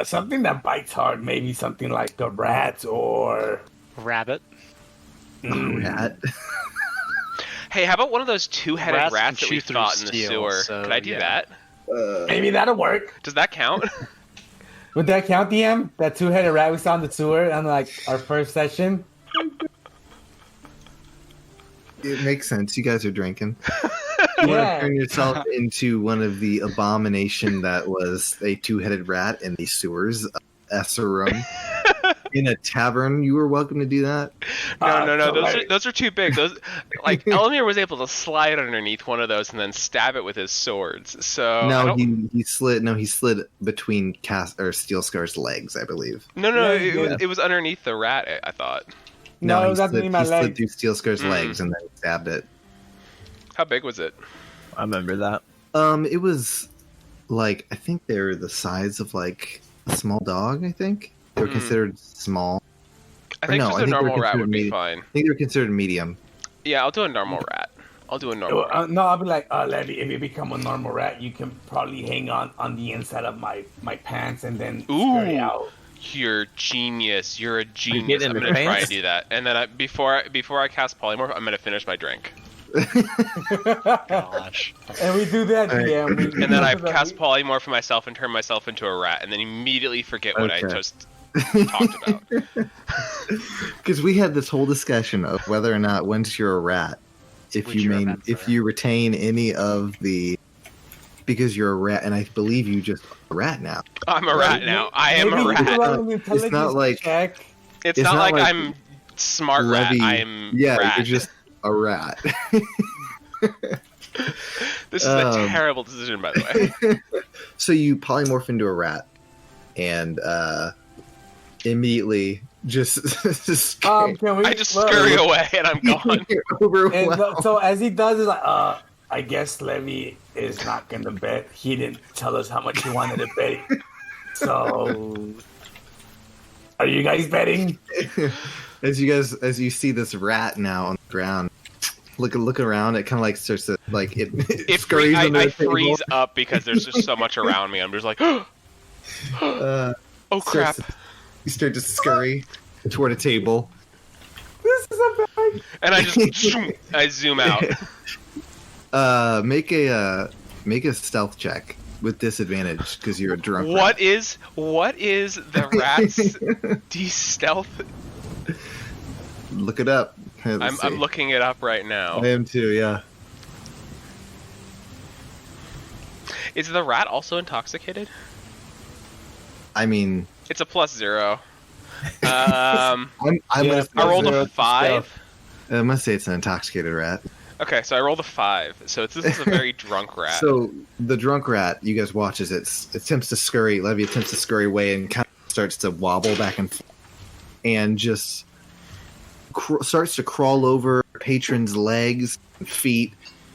Something that bites hard, maybe something like a rat or Rabbit. Rat. Hey, how about one of those two-headed rats that we chew through fought in the steel, sewer? so, Could I do yeah. that? maybe that'll work. Does that count? Would that count, DM? That two-headed rat we saw in the sewer on our first session? It makes sense. You guys are drinking. You want to turn yourself into one of the abomination that was a two-headed rat in the sewers of Esserum. In a tavern, you were welcome to do that. No. Those are too big. Those, like, Elamir was able to slide underneath one of those and then stab it with his swords. So No, he slid. No, he slid between Steel Scar's legs, I believe. No. It was underneath the rat. I thought. No, it he was underneath my slid leg. through Steel Scar's legs and then stabbed it. How big was it? I remember that. It was like, I think they're the size of like a small dog. I think they were considered small. I think just a they're normal rat considered would be medium. fine. I think they're considered medium. Yeah, I'll do a normal rat. I'll do a normal rat. No, I'll be like, Levy, if you become a normal rat, you can probably hang on the inside of my pants and then scurry out. You're genius. You're a genius. I'm in gonna the try and pants? do that. And then before I cast polymorph, I'm gonna finish my drink. Gosh. And we do that, All right. yeah. And then I cast polymorph for myself and turn myself into a rat, and then immediately forget what I Okay. just talked about. Because we had this whole discussion of whether or not once you're a rat, if Would you you main, remember? if you retain any of the, because you're a rat, and I believe you just a rat now. I'm a rat now. I am a Maybe you rat. do an intelligence not like- check. It's It's not not like like I'm smart Levy. rat. I'm Yeah, rat. you're just a rat. This is a terrible decision, by the way. So you polymorph into a rat, and immediately just Can we? I just scurry away and I'm gone. you're And overwhelmed. so as he does, is like, I guess Levy is not gonna bet. He didn't tell us how much he wanted to bet. So, are you guys betting? As you see this rat now on the ground, look around, it kind of like starts to like it If scurries under I the table. freeze up because there's just so much around me. I'm just like, oh crap. You start to scurry toward a table. This is a bag. And I just I zoom out. Make a stealth check with disadvantage because you're a drunk. What is the rat's de-stealth? Look it up. Let's I'm see. looking it up right now. I am too. Yeah. Is the rat also intoxicated? I mean, It's a +0. I'm Yeah, gonna, I rolled Zero a to 5. I'm gonna say it's an intoxicated rat. Okay, so I rolled a 5. So this is a very drunk rat. So the drunk rat, you guys watch as it attempts to scurry. Levy attempts to scurry away and kind of starts to wobble back and forth, and just starts to crawl over patrons' legs and feet.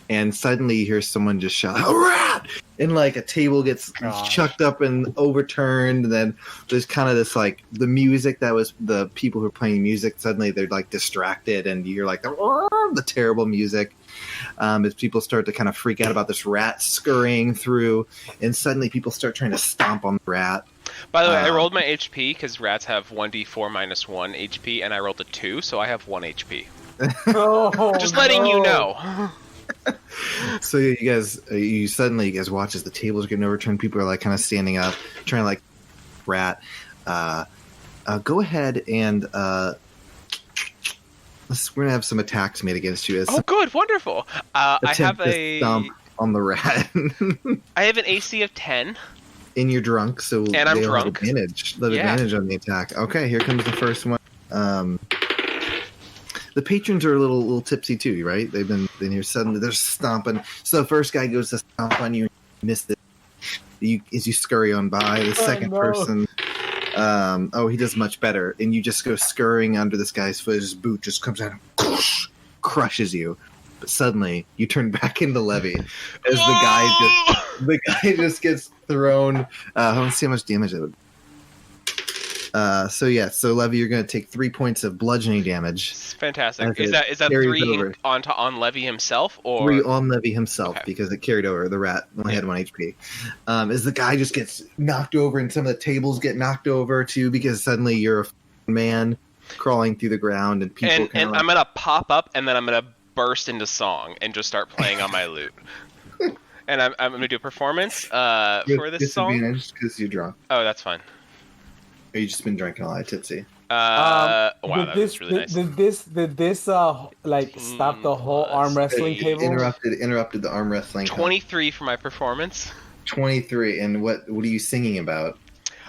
And suddenly you hear someone just shout, "A rat!" And like a table gets chucked up and overturned. And then there's kind of this like the music that was the people who are playing music. Suddenly they're like distracted, and you hear like the terrible music as people start to kind of freak out about this rat scurrying through. And suddenly people start trying to stomp on the rat. By the way, I rolled my HP because rats have 1d4 minus 1 HP, and I rolled a 2, so I have 1 HP. Oh, Just letting you know. So you guys watch as the tables are getting overturned. People are like kind of standing up, trying to like rat. Go ahead and we're gonna have some attacks made against you. As Oh, good, wonderful. I have attempt to stomp on the rat. I have an AC of 10. And you're drunk, so And I'm they'll have drunk. advantage. Yeah. Advantage on the attack. Okay, here comes the first one. The patrons are a little tipsy too, right? They've been here suddenly. They're stomping. So the first guy goes to stomp on you, and you miss it. As you scurry on by, the second person. He does much better, and you just go scurrying under this guy's foot. His boot just comes out and crushes you. But suddenly, you turn back into Levy as the guy just gets thrown. Let's see how much damage that would. So Levy, you're going to take 3 points of bludgeoning damage. It's fantastic. Okay, Is that carries 3 over. on Levy himself, or 3 on Levy himself Okay. because it carried over. The rat only had 1 HP. As the guy just gets knocked over, and some of the tables get knocked over too because suddenly you're a man crawling through the ground, and people and I'm gonna pop up and then I'm gonna burst into song and just start playing on my lute. And I'm gonna do a performance for this song. disadvantage because you're drunk. Oh, that's fine. Or you just been drinking a lot, tipsy. Wow, did that this, was really nice. Did this stop the whole arm wrestling table? Interrupted the arm wrestling. 23 for my performance. 23. And what are you singing about?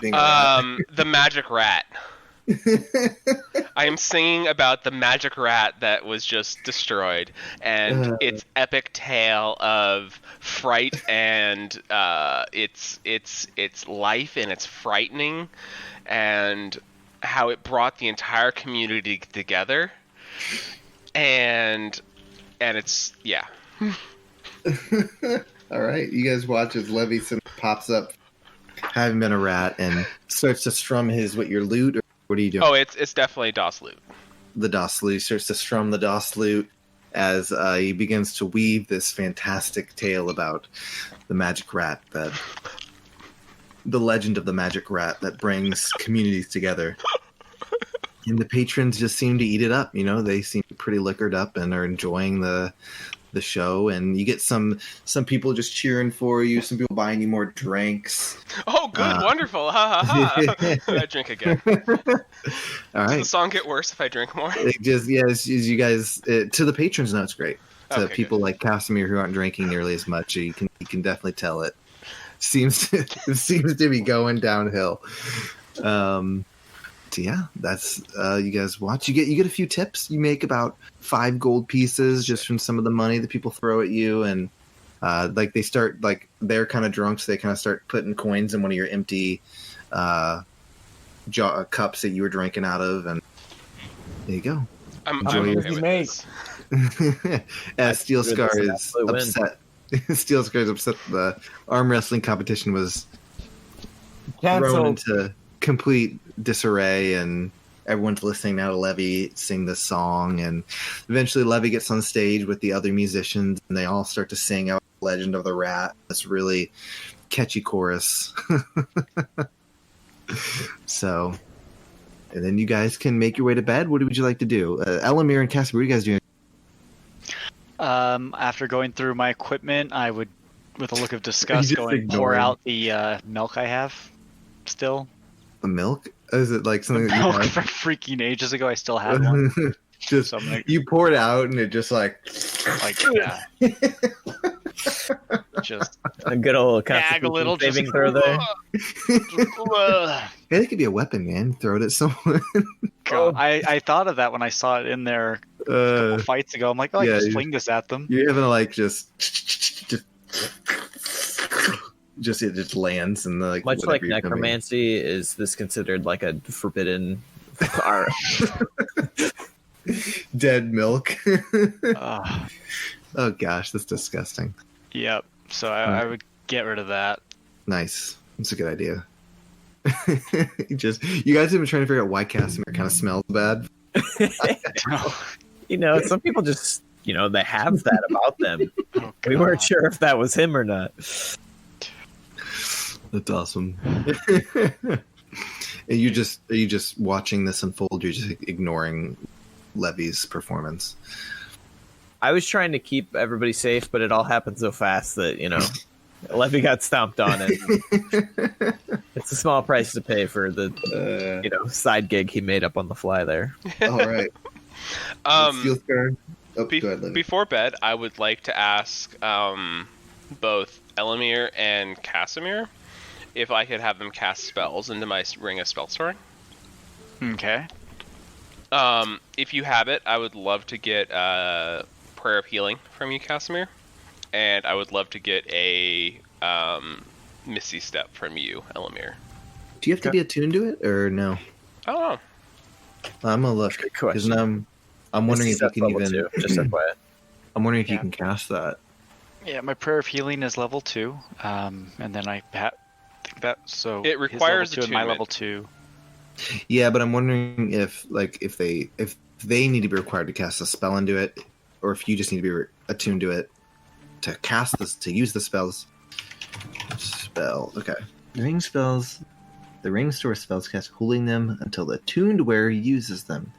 Being a rat? The magic rat. I am singing about the magic rat that was just destroyed, and its epic tale of fright and its life, and its frightening, and how it brought the entire community together, and it's All right, you guys watch as Levy pops up, having been a rat, and starts to strum your lute or What are you doing? Oh, it's definitely DOS loot. The DOS lute starts to strum the DOS lute as he begins to weave this fantastic tale about the magic rat, the legend of the magic rat that brings communities together. And the patrons just seem to eat it up. They seem pretty liquored up and are enjoying the show. And you get some people just cheering for you, some people buying you more drinks. Oh, good, wonderful, ha ha ha! I drink again. All Does right. the song get worse if I drink more? It just you guys to the patrons know it's great. To Okay, people like Casimir who aren't drinking nearly as much, you can definitely tell it seems to be going downhill. So yeah, that's you guys watch. You get a few tips. You make about 5 gold pieces just from some of the money that people throw at you, and they start they're kind of drunk, so they kind of start putting coins in one of your empty cups that you were drinking out of, and there you go. I'm Enjoy okay with this. As Steel Scar This is an is absolute win. upset. Steel Scar is upset. The arm wrestling competition was thrown Cancelled. into complete disarray, and everyone's listening now to Levy sing this song. And eventually, Levy gets on stage with the other musicians, and they all start to sing out "Legend of the Rat." This really catchy chorus. So, and then you guys can make your way to bed. What would you like to do? Elamir and Casper, what are you guys doing? After going through my equipment, I would, with a look of disgust, just go and pour ignoring. out the milk I have still. The milk? Is it like something that you Milk have? from freaking ages ago. I still have one. Just So I'm like, you pour it out, and it just yeah. Just A good old gag a little. saving Just, throw there. Hey, it could be a weapon, man. Throw it at someone. God, I thought of that when I saw it in there a couple fights ago. I'm like, oh, I yeah, can just you- fling this at them. You're having to just it just lands and Much whatever like you're coming. necromancy, is this considered like a forbidden art? Dead milk. Uh, Oh gosh, that's disgusting. yep. So I would get rid of that. Nice. That's a good idea. You guys have been trying to figure out why Casimir kind of smells bad. Some people just, they have that about them. Oh, We weren't sure if that was him or not. That's awesome. Are you just watching this unfold? You're just ignoring Levy's performance. I was trying to keep everybody safe, but it all happened so fast that, Levy got stomped on it. It's a small price to pay for the, side gig he made up on the fly there. All right. Steel Scar. Oh, go ahead, Levy. Before bed, I would like to ask both Elamir and Casimir if I could have them cast spells into my Ring of Spell Storing. Okay. If you have it, I would love to get Prayer of Healing from you, Casimir. And I would love to get a Misty Step from you, Elamir. Do you have to be attuned to it or no? I don't know. I'm gonna look Good because question. I'm wondering if you can Level even. 2, just FYI. I'm wondering if you Yeah. can cast that. Yeah, my Prayer of Healing is level 2. And then I think that, so It his requires level 2 and my attunement. level 2. Yeah, but I'm wondering if they need to be required to cast a spell into it, or if you just need to be attuned to it to cast this to use the spells. Spell. Okay. Ring spells. The ring stores spells cast, holding them until the attuned wearer uses them.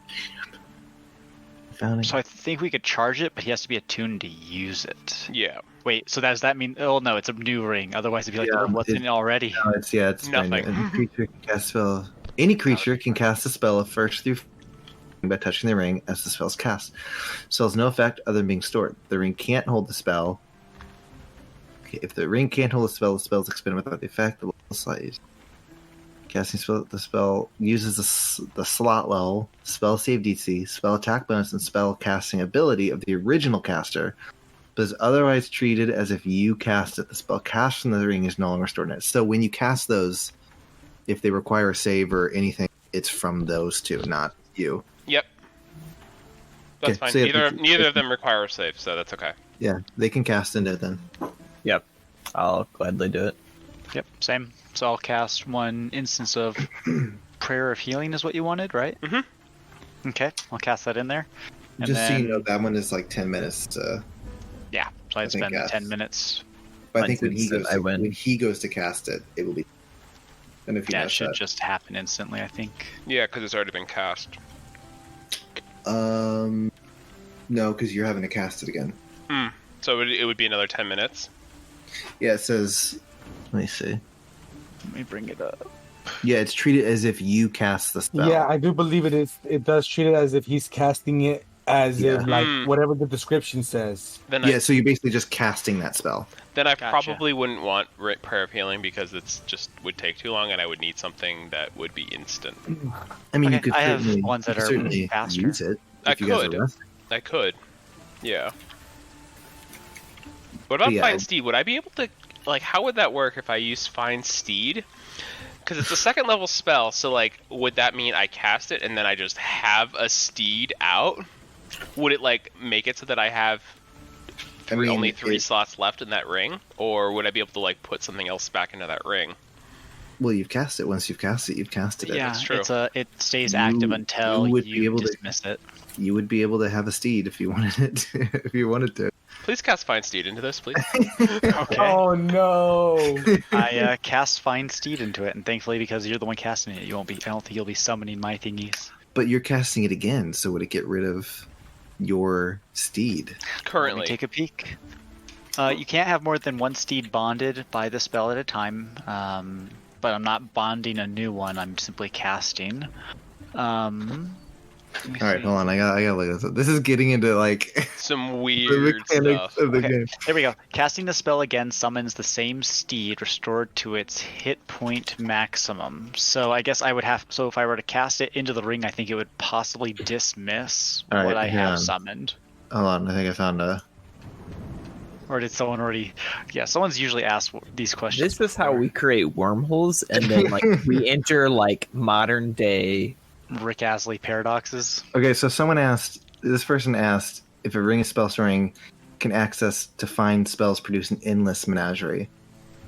Found it. So I think we could charge it, but he has to be attuned to use it. Yeah. Wait, so does that mean? Oh no, it's a new ring. Otherwise, it'd be like, Yeah, oh, what's in it already? No, it's fine. Nothing. Any creature can cast a spell. Any creature can cast a spell first through by touching the ring as the spell's cast. Spell has no effect other than being stored. The ring can't hold the spell. Okay, if the ring can't hold the spell is expended without the effect. The level slot used. Casting spell. The spell uses the slot level, spell save DC, spell attack bonus, and spell casting ability of the original caster, but is otherwise treated as if you cast it. The spell cast from the ring is no longer stored in it. So when you cast those, if they require a save or anything, it's from those two, not you. Yep. That's Okay, fine. so yeah, Neither of them require a save, so that's okay. Yeah, they can cast into it then. Yep. I'll gladly do it. Yep, same. So I'll cast one instance of Prayer of Healing is what you wanted, right? Mm-hmm. Okay, I'll cast that in there. And Just so you then- know, that one is like 10 minutes to. Yeah, so I'd I think, spend yes. 10 minutes. But I think when Instant, I win. when he goes to cast it, it will be. And if you Yeah, it mess should that. just happen instantly, I think. Yeah, because it's already been cast. No, because you're having to cast it again. So it would be another 10 minutes. Yeah, it says. Let me see. Let me bring it up. Yeah, it's treated as if you cast the spell. Yeah, I do believe it is. It does treat it as if he's casting it as Yeah. if like whatever the description says. Then Yeah, so you're basically just casting that spell. Then I Gotcha. probably wouldn't want Prayer of Healing because it's just would take too long, and I would need something that would be instant. I mean, Okay, you could I have certainly, ones that you could are certainly faster. use it I if you guys could. are resting. I could. Yeah. What about Yeah. Find Steed? Would I be able to, like, how would that work if I use Find Steed? Because it's a second level spell, so, like, would that mean I cast it and then I just have a steed out? Would it, like, make it so that I have only 3 slots left in that ring? Or would I be able to, like, put something else back into that ring? Well, you've cast it. Once you've cast it, you've casted it. Yeah, that's true. it stays You- active until you would be you able to- dismiss it. You would be able to have a steed if you wanted it. If you wanted to. Please cast Find Steed into this, please. Okay. Oh no! I cast Find Steed into it, and thankfully, because you're the one casting it, you won't be. I don't think you'll be summoning my thingies. But you're casting it again, so would it get rid of your steed? Let me Currently. take a peek. You can't have more than one steed bonded by the spell at a time, but I'm not bonding a new one. I'm simply casting. Let me All right, see. hold on. I gotta look at this. This is getting into like Some the weird mechanics stuff. of the Okay. game. There we go. Casting the spell again summons the same steed restored to its hit point maximum. So I guess I would have. So if I were to cast it into the ring, I think it would possibly dismiss All right, what I hang have on. summoned. Hold on. I think I found a. Or did someone already? Yeah, someone's usually asked these questions. This is how we create wormholes, and then like we enter like modern day. Rick Astley paradoxes. Okay, so someone asked. This person asked if a ring of spell storing can access to find spells produce an endless menagerie,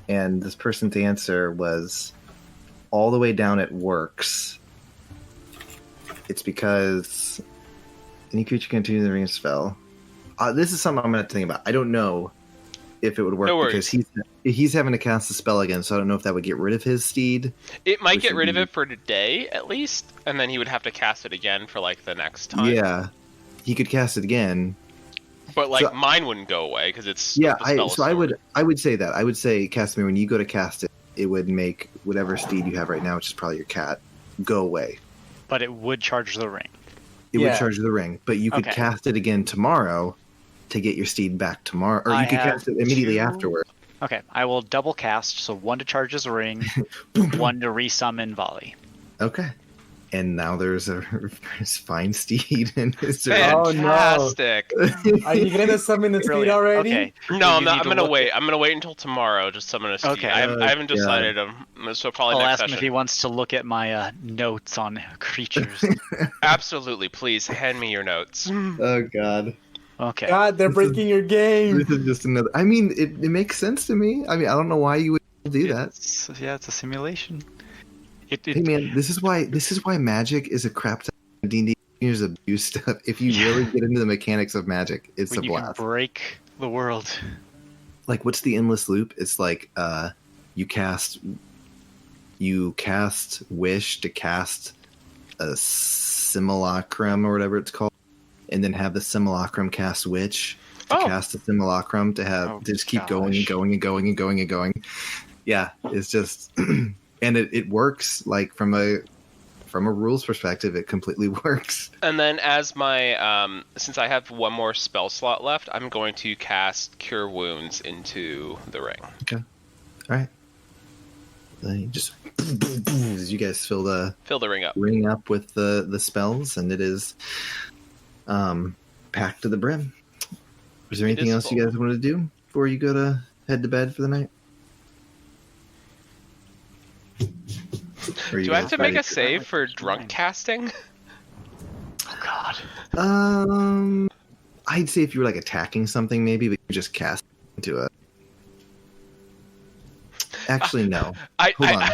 and this person's answer was all the way down. It works. It's because any creature can continue the ring of spell. This is something I'm going to think about. I don't know if it would work No worries. because he's having to cast the spell again, so I don't know if that would get rid of his steed. It might Which get would rid of be- it for today, at least, and then he would have to cast it again for, like, the next time. Yeah, he could cast it again. But, like, So- mine wouldn't go away, because it's... Yeah, the spell is stored. I would say that. I would say, Casimir, when you go to cast it, it would make whatever steed you have right now, which is probably your cat, go away. But it would charge the ring. It would Yeah. charge the ring, but you could Okay. cast it again tomorrow to get your steed back tomorrow, or I you could have cast it immediately 2 afterward. Okay, I will double cast. So 1 to charge his ring, 1 to resummon volley. Okay. And now there's a fine steed in his Oh, no. Fantastic! Are you gonna summon the steed Brilliant. already? Okay. No, So I'm you not. need I'm to gonna look wait. I'm gonna wait until tomorrow. Just summon a steed. Okay. I haven't Oh, decided so probably I'll next ask him if session. he wants to look at my notes on creatures. Absolutely, please hand me your notes. Oh god. Okay. God, they're breaking your game. This is just another. I mean, it makes sense to me. I mean, I don't know why you would do that. It's a simulation. It Hey man, this is why Magic is a crap ton of D&D. There's abuse stuff. If you really get into the mechanics of Magic, it's when a you can blast. break the world. Like, what's the endless loop? It's like you cast Wish to cast a simulacrum or whatever it's called, and then have the simulacrum cast Witch to Oh. cast the simulacrum to have Oh, to just keep going and gosh. going and going and going and going. Yeah, it's just and it works. Like from a rules perspective, it completely works. And then as my since I have 1 more spell slot left, I'm going to cast Cure Wounds into the ring. All right. Then you just as you guys fill the Fill the ring up. ring up with the spells, and it is packed to the brim. Is there It anything is else you full. guys want to do before you go to head to bed for the night? Or you Do I have guys to make a ready? save for drunk casting? Oh God. I'd say if you were like attacking something, maybe, but you just cast into it. Actually, no. Hold on.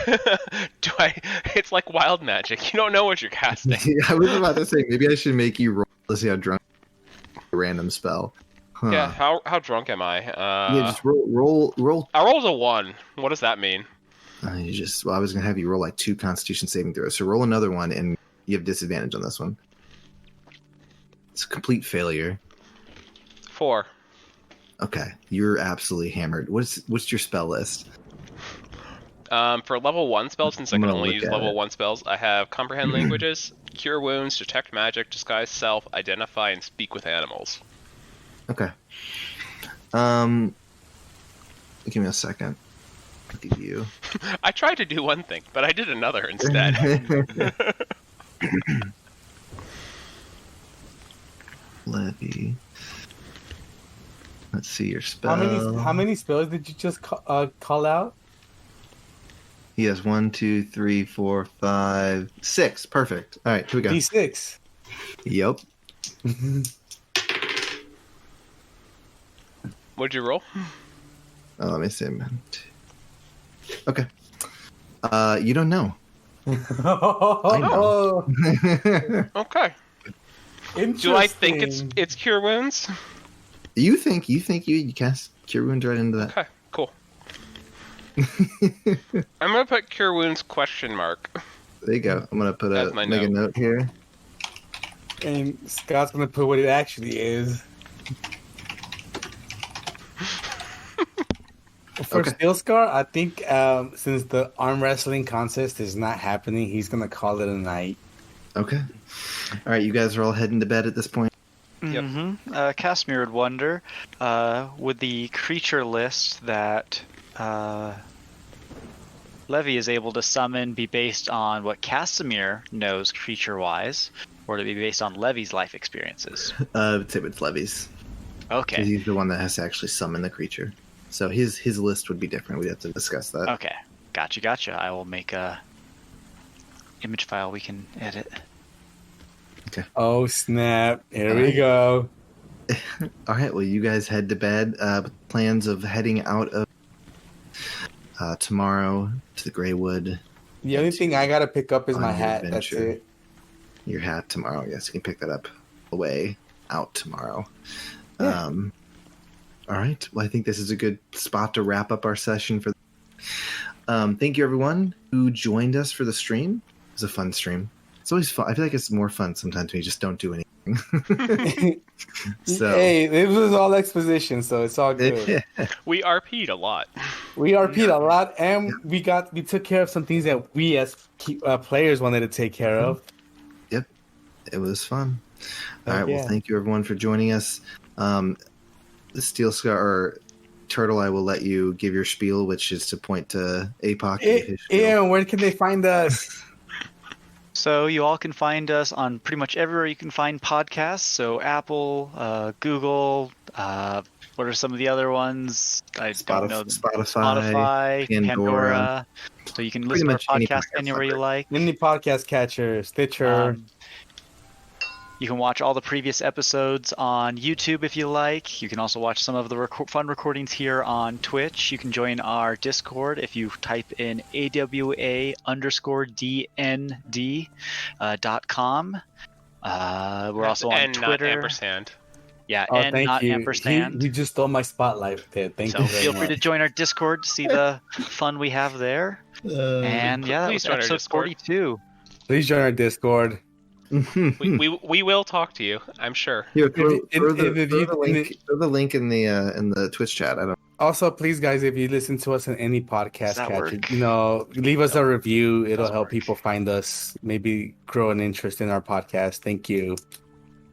It's like wild magic. You don't know what you're casting. I was about to say, maybe I should make you roll to see how drunk a random spell. Huh. Yeah, how drunk am I? Yeah, just roll. I rolled a 1. What does that mean? I was gonna have you roll like 2 Constitution saving throws. So roll another one, and you have disadvantage on this one. It's a complete failure. 4. Okay, you're absolutely hammered. What's your spell list? For level 1 spells, since I can only use level it. 1 spells, I have Comprehend Languages, Cure Wounds, Detect Magic, Disguise Self, Identify, and Speak with Animals. Okay. Give me a second. I'll give you. I tried to do one thing, but I did another instead. Levy. Let's see your spell. How many spells did you just call out? He has 1, 2, 3, 4, 5, 6. Perfect. All right, here we go. D6. Yep. What'd you roll? Oh, let me see. Okay. You don't know. I know. Okay. Interesting. Do I think it's Cure Wounds? You think you cast Cure Wounds right into that? Okay, cool. I'm gonna put Cure Wounds question mark. There you go. I'm gonna make a note here. And Scott's gonna put what it actually is. For Steel Scar, I think since the arm wrestling contest is not happening, he's gonna call it a night. Okay. All right, you guys are all heading to bed at this point. Yep. Mm-hmm. Cast Mirrored Wonder. Would the creature list that Levy is able to summon be based on what Casimir knows creature-wise, or to be based on Levy's life experiences? I would say it's Levy's. Okay. 'Cause he's the one that has to actually summon the creature. So his list would be different. We'd have to discuss that. Okay. Gotcha. I will make a image file we can edit. Okay. Oh snap! Here we go. All right. Well, you guys head to bed. With plans of heading out of tomorrow to the Greywood. The only thing I gotta pick up is on my your hat. adventure. That's it. Your hat tomorrow. Yes, you can pick that up out tomorrow. Yeah. All right. Well, I think this is a good spot to wrap up our session for. Thank you, everyone who joined us for the stream. It was a fun stream. It's always fun. I feel like it's more fun sometimes when you just don't do anything. So Hey, it was all exposition, so it's all good. We RP'd a lot. We RP'd a lot, and we took care of some things that we as players wanted to take care of. Yep, it was fun. All Heck right. Well, yeah. thank you, everyone, for joining us. The Steel Scar or Turtle, I will let you give your spiel, which is to point to APOC. Ian, where can they find us? So you all can find us on pretty much everywhere you can find podcasts. So Apple, Google, what are some of the other ones? I don't know. Spotify, Pandora. So you can listen to our podcast anywhere you like. Any podcast catcher, Stitcher. You can watch all the previous episodes on YouTube if you like. You can also watch some of the fun recordings here on Twitch. You can join our Discord if you type in AWA_DND.com. We're also on Twitter. Not ampersand. Yeah, Oh, and thank not you. ampersand. He just stole my spotlight there. Thank So you very feel free much. to join our Discord to see the fun we have there. And yeah, that please was join our episode Discord. 42. Please join our Discord. We will talk to you, I'm sure. Here, throw If you- the link in the Twitch chat. I don't. Also, please, guys, if you listen to us on any podcast Does that catcher, work? leave us a review. It'll Does help work. people find us, maybe grow an interest in our podcast. Thank you.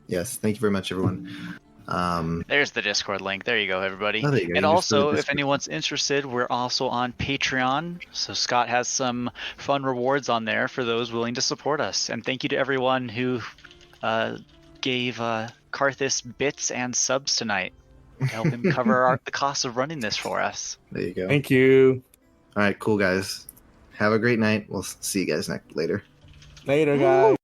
Yes, thank you very much, everyone. There's the Discord link. There you go, everybody. Oh, there you go. And You just go to also, if Discord. anyone's interested, we're also on Patreon. So Scott has some fun rewards on there for those willing to support us. And thank you to everyone who gave Karthus bits and subs tonight to help him cover the cost of running this for us. There you go. Thank you. All right, cool guys. Have a great night. We'll see you guys later. Later, guys.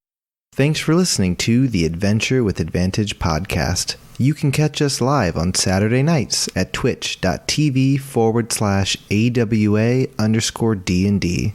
Thanks for listening to the Adventure with Advantage podcast. You can catch us live on Saturday nights at twitch.tv/AWA_D&D.